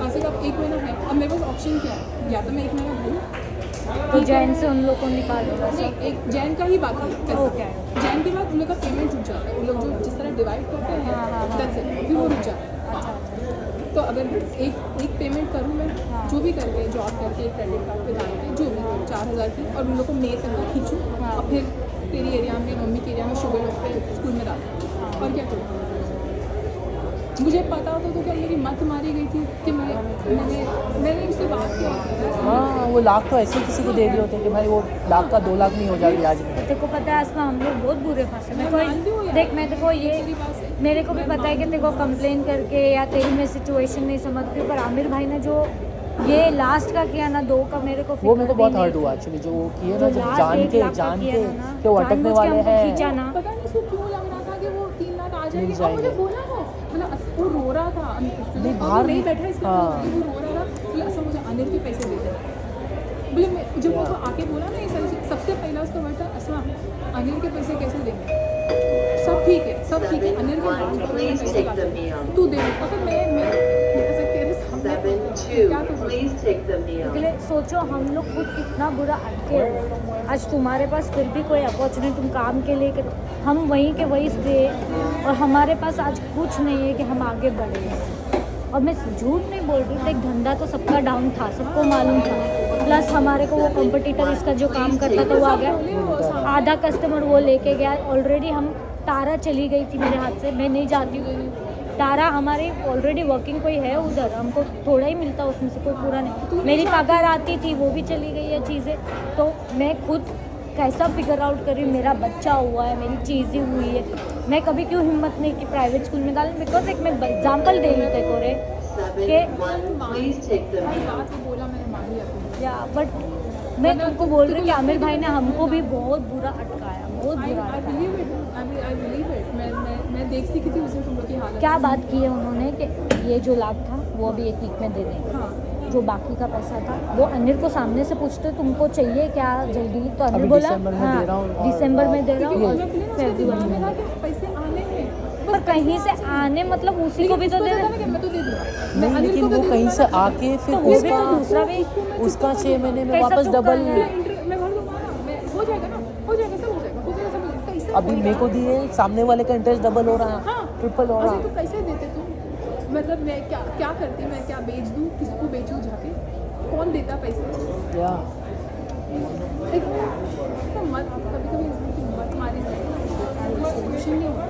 ऐसे का 1 महीना है, अब मेरे पास ऑप्शन क्या है, या तो मैं 1 महीना भरूँ, तो जैन से उन लोग को निकालेगा नहीं, एक जैन का ही बाकी है पैसा। ओके। जैन के बाद उन लोग का पेमेंट रुक जाता है, उन लोग जो जिस तरह डिवाइड करते हैं that's it, फिर वो रुक जाता है। अच्छा तो अगर एक पेमेंट करूँ मैं, जो भी करके जॉब करके क्रेडिट कार्ड पे डाल के जो भी 4,000 की, और उन लोग को मेल करके खींचूँ और फिर तेरी एरिया में, मम्मी के एरिया में शुगर लोग पे स्कूल में डालूँ, और क्या करूँ। मुझे पता होता तो क्या मेरी मत मारी गई थी कि मैंने उससे बात किया। हाँ, वो लाख तो ऐसे किसी को दे दिए होते कि भाई वो लाख का 2 लाख नहीं हो जाएगी आज में। तेरे को पता है आसमा, हम लोग बहुत बुरे फंसे। मैं मानती हूँ कोई यार। देख, मैं तेरे को ये तेरी बात से मेरे को भी पता है कि तेरे को कंप्लेन करके या तेरी मैं सिचुएशन नहीं समझती हूँ, पर आमिर भाई ने जो ये लास्ट का किया ना 2 का, मेरे को वो मेरे को फिक्र बहुत भी हर्ट नहीं हुआ थी। एक्चुअली, जो वो किए जो ना, जब last जान 1 के लाख का किया ना, कि वो अटकने जानबूझ के वाले हमको खींचा हैं। ना। पता नहीं उसको क्यों लग रहा था कि वो 3 लाख आ जाएंगे, मिल और मुझे जाएंगे। बोला वो रो रहा था, नहीं, और बाहर नहीं नहीं- बैठा इसके हाँ। वो रो रहा था, बोला ऐसा मुझे अनिल के पैसे दे दे। बोले मैं जब वो आके बोला ना ये सारी चीज़, सबसे पहला उसका वर्ड था असमा अनिल के पैसे कैसे देंगे, सब ठीक है, सब ठीक है, अनिल के बाद Please take the meal. तू दे, अगर मैं ऐसे तेरे सामने 7-2. क्या करूँ। Please take the meal. इसलिए सोचो हम लोग खुद कितना बुरा अटके हुए। आज तुम्हारे पास फिर भी कोई अपॉर्चुनिटी, तुम काम के लिए हम वहीं के वहीं थे, और हमारे पास आज कुछ नहीं है कि हम आगे बढ़े। और मैं झूठ नहीं बोल रही थी, एक धंधा तो सबका डाउन था, सबको मालूम था। प्लस हमारे को वो कंपटीटर इसका जो काम करता था वो आ गया, आधा कस्टमर वो लेके गया। ऑलरेडी हम तारा चली गई थी मेरे हाथ से, मैं नहीं जाती हूँ। तारा हमारी ऑलरेडी वर्किंग कोई है उधर, हमको थोड़ा ही मिलता उसमें से, कोई पूरा नहीं। मेरी पगार आती थी, वो भी चली गई है चीज़ें। तो मैं खुद कैसा फिगर आउट कर रही हूँ, मेरा बच्चा हुआ है, मेरी चीज़ें हुई है, मैं कभी क्यों हिम्मत नहीं की प्राइवेट स्कूल में डालूं। बिकॉज एक मैं एग्जाम्पल दे रही हूँ रे 7-1. Please take the meal. बात वो बोला मैंने मान लिया अपनी। या बट मैं तुमको बोल रही हूँ कि आमिर भाई ने हमको भी बहुत बुरा अटकाया, बहुत बुरा I अटकाया। believe it. I believe it. मैं देखती कि थी उसे तुम लोग की हालत। क्या बात की है उन्होंने कि ये जो लाभ था वो अभी 1 वीक में दे देंगे, हाँ, जो बाकी का पैसा था वो अनिल को सामने से पूछते तुमको चाहिए क्या जल्दी, तो अनिल अभी बोला दिसंबर में हाँ दे रहा हूँ और- दिसंबर में दे रहा क्योंकि हूँ, उन लोग के लिए ना उसके दिमाग में था कि पैसे आने हैं, पर कहीं से आने मतलब उसी को भी तो दे उसको दे। था कि मैं तो दे दूँगा, मैं नहीं, अनिल लेकिन को तो वो दे कहीं दूँगा से ना। आके फिर तो वो भी तो उसका दूसरा भी उसका 6 महीने में कैसा वापस चुप डबल। करना है? मैं भर दूँगा ना, मैं हो जाएगा ना, हो जाएगा, सब हो जाएगा, हो जाएगा, सब हो जाएगा। कैसे अभी होएगा? मेरे को दिए, सामने वाले का इंटरेस्ट डबल हो रहा है, हाँ, ट्रिपल हो रहा अच्छा, है। तो कैसे देते तुम? मतलब मैं क्या करती, मैं क्या बेच दूँ, किसको बेचूँ जाके, कौन देता पैसे? या एक तो मत कभी इसमें मत मारी जाए, सोल्यूशन नहीं होगा।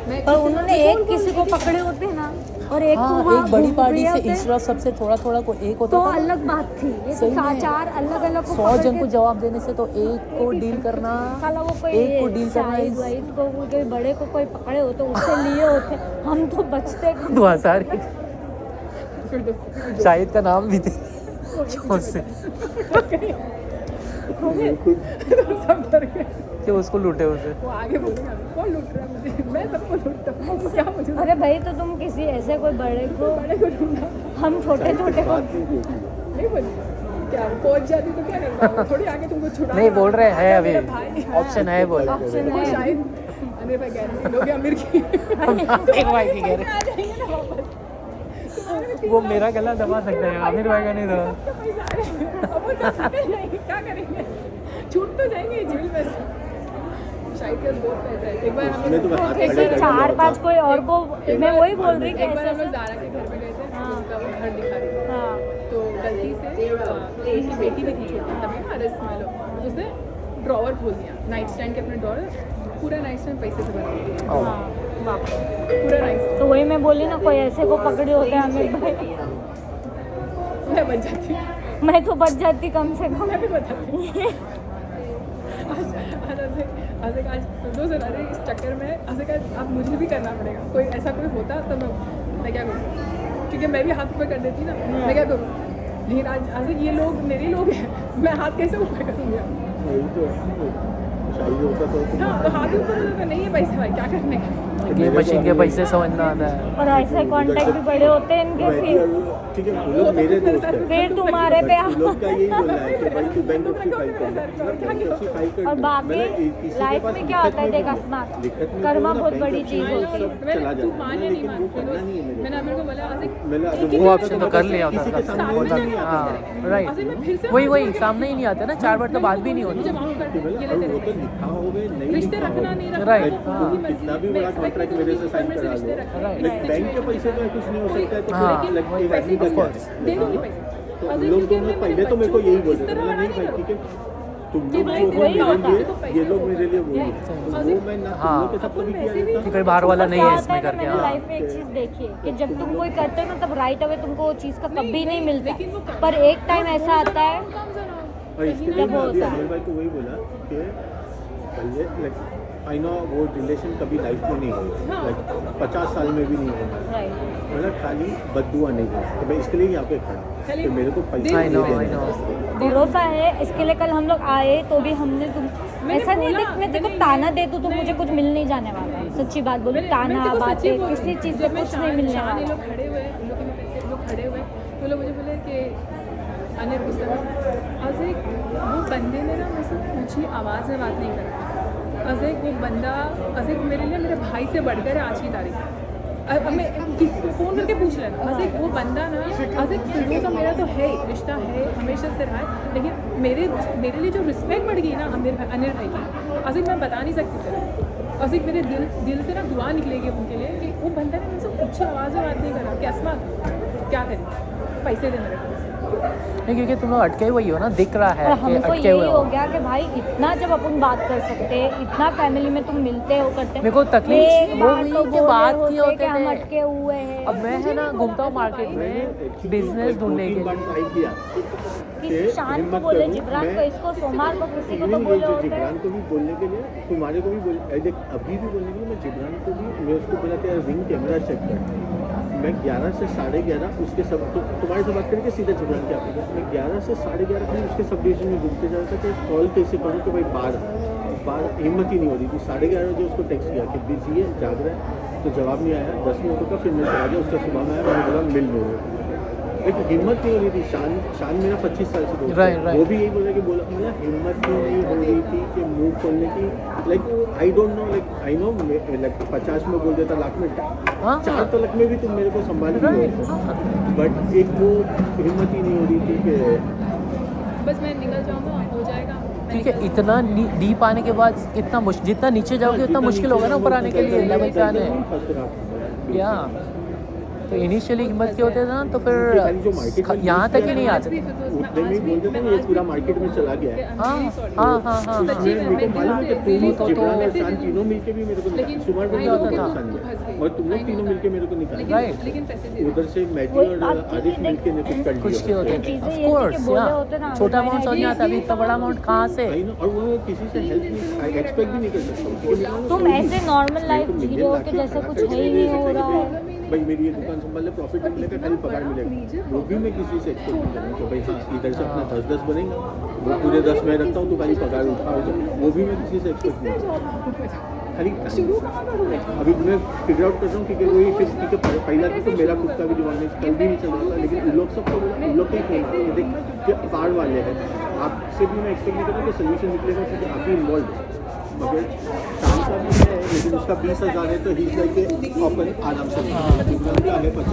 मैं पर उन्होंने एक किसी को पकड़े होते ना, और एक को हाँ, वहाँ एक बड़ी घूम पार्टी रहे से होते, इंस्टा सबसे थोड़ा थोड़ा को एक होता तो था। अलग बात थी। ये सही तो में। 4 अलग अलग को 100 पकड़ जन को के- जवाब देने से तो एक को डील करना, साला वो कोई एक को डील करना शाहिद वाहिद को कोई बड़े को कोई पकड़े होते, उससे लिए होते, हम तो बचते। 2000 शाहिद का नाम भी थे उससे सब डर गए, कि उसको लूटे उसे। वो आगे बोलेगा कौन लूट रहा है मुझे, मैं सबको लूटता हूँ, क्या मुझे अरे भाई, तो तुम किसी ऐसे कोई बड़े को, बड़े को ढूंढा हम छोटे छोटे को बात नहीं होती है। नहीं बोली क्या पहुंच जाती तो क्या करता, थोड़ी आगे तुमको छुड़ा नहीं बोल रहे हैं अभी, मेरा भाई ऑप्शन है बोल ऑप्शन वो है। शायद अनिल भाई गारंटी लोगे अमीर की एक भाई की कह रहे आ जाएंगे ना वापस, वो मेरा गला दबा सकता है, आमिर भाई का नहीं दबा। सबके पैसे आ जाएंगे, अब वो तो निकल जाएंगे, क्या करेंगे, छूट तो जाएंगे जेल में से। शायद के बहुत पैसा है, एक बार हम उसमें तो लोग हाथ ऐसे खड़े कर 4-5 कोई और को, मैं वही बोल रही कि एक बार हम ऐसे लोग दारा के घर में गए थे, हाँ। उसका वो घर दिखा रही थी, हाँ तो गलती से उसकी बेटी भी थी छोटी तभी ना अरेस्ट में लोग, तो उसने ड्रॉवर खोल दिया, नाइट स्टैंड के अपने ड्रॉवर, पूरा नाइट स्टैंड पैसे से भर दिया, हाँ बाप रे। पूरा नाइट स्टैंड। तो वही मैं बोली ना, कोई ऐसे को पकड़े होते हैं आमिर भाई, मैं बच जाती हूँ, मैं तो बच जाती कम से कम। मैं भी बच जाती हूँ। आज दो सर अरे इस चक्कर में ऐसे का अब मुझे भी करना पड़ेगा, कोई ऐसा कोई होता तो मैं क्या करूँ, क्योंकि मैं भी हाथ ऊपर कर देती ना, मैं क्या करूँ, लेकिन आज ये लोग मेरे लोग हैं, मैं हाथ कैसे ऊपर करूँगी? वही तो है। चाहिए होता तो हाँ तो हाथ ऊपर होता तो नहीं है पैसा भाई क्या करने का गेम मशीन के पैसे समझना आता है। और ऐसे कांटेक्ट भी बड़े होते हैं इनके फिर ठीक है वो लोग मेरे दोस्त हैं फिर तुम्हारे पे उन लोग का यही बोलना है कि भाई तू बैंक्रप्सी फाइल कर ले बैंक्रप्सी फाइल कर और ले। बाकी मैंने किसी के लाइफ पास में क्या होता है दिक्कत देख नहीं अस्मात होगी। दिक्कत नहीं कर्मा होगी ना, बहुत बड़ी बैंक्रप्सी चीज में होती है। सब चला तू जाता मान है या नहीं लेकिन मान वो करना नहीं है मेरे मैंने अमीर को बोला आज मैंने वो ऑप्शन तो कर लिया किसी के होता सामने सामने नहीं आता हाँ अभी मैं फिर राइट से वही वही सामने ही नहीं आता ना, 4 बार तो बात भी नहीं मुझे होती। माफ कर कि ये ले मतलब वो तेरे तो लिखा होगा नहीं रिश्ते लिखा रखना होगा। नहीं रखना Right, वो हाँ। उनकी मर्जी। कितना भी मैं बड़ा expect कॉन्ट्रैक्ट नहीं मेरे से करती साइन कि करा रिश्ते लो रखना। Right. लेकिन बैंक के पैसे पे कुछ नहीं हो सकता है तो हाँ, फिर like वही, एक आदमी का of क्या course। है? दे दूंगी पैसे तो अगर लोग क्योंकि दोनों मैं पहले तो मेरे को यही बोलते थे बड़ा नहीं भाई नहीं ठीक है तुम कि लोग भाई जो हो वही मेरे होता लिए है। ये लोग मेरे लिए वही है Yeah. तो वो मैं ना तुम हाँ। लोग के साथ कभी किया वैसे भी- रहता कि कोई बाहर वाला नहीं है क्या इसमें होता है करके। कि मैंने हाँ लाइफ में एक चीज देखी है कि जब तुम कोई करते हो ना तब राइट अवे तुमको वो चीज का कभी नहीं मिलता लेकिन वो है। पर एक टाइम ऐसा आता है और इसके लिए मैं अभी अनिल भाई को वही बोला कि पहले लाइक आई नो वो रिलेशन कभी लाइफ में नहीं होगी हाँ। लाइक 50 साल में भी नहीं होगा राइट मतलब खाली बददुआ नहीं देना तो मैं इसके लिए यहाँ पे खड़ा खाली कि मेरे को पैसा आई नो नहीं आई देना नो। भरोसा है इसके लिए। कल हम लोग आए तो भी हमने तुम मैंने ऐसा नहीं बोला, देख मैं तेरे को मैंने ताना ये- दे दूँ तो मुझे कुछ मिल नहीं जाने वाला है। सच्ची बात बोलूँ, मैं ताना तेरे को सच्ची बातें बोल रही किसी हूँ। चीज़ से जब मैं कुछ नहीं मिलने शान ये वाला। लोग खड़े हुए उन लोग के में पैसे लोग खड़े हुए तो लोग मुझे बोले कि अनिल गुस्सा आज एक वो बंदे ने ना मुझसे ऊँची आवाज़ में बात नहीं करा। आज एक वो बंदा आज एक मेरे लिए मेरे भाई से बढ़कर है आज की तारीख। अब मैं फ़ोन करके पूछ लेना आज एक वो बंदा ना आज एक फिरोज़ा मेरा तो है रिश्ता है हमेशा से रहा है लेकिन मेरे लिए जो रिस्पेक्ट बढ़ गई ना अनिल भाई की आज एक मैं बता नहीं सकती तेरे आज एक मेरे दिल से ना दुआ निकलेगी उनके लिए कि वो बंदा ने मुझसे ऊँची आवाज़ में बात नहीं करा कि अस्मा क्या करें पैसे दे मेरे को नहीं क्योंकि तुम लोग अटके हुए ही हो ना, दिख रहा है और कि हमको अटके यही हुए हो हो। गया कि भाई इतना जब अपन बात कर सकते हैं, इतना फैमिली में तुम मिलते हो करते हो, मेरे को तकलीफ एक वो बार हुई तो कि बोले बात होते किए होते कि हम थे। अटके हुए हैं। अब मैं है ना घूमता हूँ मार्केट में बिजनेस ढूंढने के लिए। ट्राई किया किसी शान को बोले, जिब्रान को, इसको सोमार को, किसी को तो बोले होते हैं। जिब्रान को भी बोलने के लिए तुम्हारे को भी बोल देख अभी भी बोलने के लिए मैं जिब्रान को भी मैं उसको बोला कि यार रिंग कैमरा चेक कर। मैं 11 से 11:30 उसके सब तुम्हारे से बात करके सीधे जिब्रान के आपके मैं 11 से 11:30 कहीं उसके सब डिवीजन में घूमते जा रहा था कि कॉल कैसे करूँ कि भाई बाहर हिम्मत ही नहीं हो रही थी। 11:30 बजे उसको टेक्स्ट किया कि बिजी है जाग रहा है तो जवाब नहीं आया। 10 मिनट का फिर मैं चला गया उसका सुबह में आया मैंने बोला मिल लो लेकिन हिम्मत नहीं हो रही थी। शान मेरा 25 साल से दोस्त Right, है। right. वो भी यही बोला कि बोला मतलब हिम्मत क्यों नहीं हो रही थी कि मुंह खोलने की like I don't know like I know like 50 में बोल देता लाख में हाँ 4 तलक में भी तुम मेरे को संभाल रही हो बट एक वो हिम्मत ही नहीं हो रही थी कि बस मैं निकल जाऊँगा हो जाएगा ठीक है, इतना डीप आने के बाद इतना जितना नीचे जाओगे उतना मुश्किल होगा ना ऊपर आने के लिए लेवल पे आने। या तो इनिशियली हिम्मत के होते थे ना तो फिर यहाँ तक ही नहीं आते थे। उतने में बोल देते ये पूरा मार्केट में चला गया है। हाँ उसमें मेरे को मालूम है कि तुम तो- जिब्रान और शान तीनों मिलके भी मेरे को निकाला। सुबह को होता होता था। था और तुम लोग तीनों मिलके मेरे को निकाला। Right. लेकिन पैसे दे उधर से मैटी वही और बात आरिफ थी, मिलके ने कुछ कर कुछ के लिया। होते थे चीज़ें ऑफ ये थी कि कोर्स बोले या होते ना, छोटा मैंने अमाउंट समझ नहीं आता, अभी इतना बड़ा अमाउंट कहाँ से। आई नो और वो किसी से हेल्प नहीं एक्सपेक्ट भी नहीं कर सकता क्योंकि मेरे को तुम कोई- ऐसे नॉर्मल लाइफ मेरे को जी रहे हो मिलियन कि लाख जैसे का कुछ पैसा है ही दे नहीं हो सकते रहा कि है। भाई मेरी ये दुकान संभाल ले प्रॉफिट मिलेगा खाली पगार मिलेगा वो भी मैं किसी से एक्सपेक्ट नहीं करूँ कि भाई हाँ इधर से अपना 10-10 बनेगा वो पूरे 10 मैं रखता हूँ तो खाली पगार उठा वो भी मैं किसी से एक्सपेक्ट नहीं करता खाली अभी मैं फिगर आउट कर रहा हूँ क्योंकि वही फिर क्योंकि पहला तो मेरा खुद का भी दिमाग में कल भी नहीं चल रहा था लेकिन उन लोग सबको उन लोग के फोन आया देख कि बाढ़ वाले हैं आपसे भी मैं एक्सपेक्ट नहीं कर रहा कि सोल्यूशन निकलेगा क्योंकि आप ही इन्वॉल्व है मगर काम का भी है लेकिन उसका 20,000 है तो ही लाइक अपन आराम से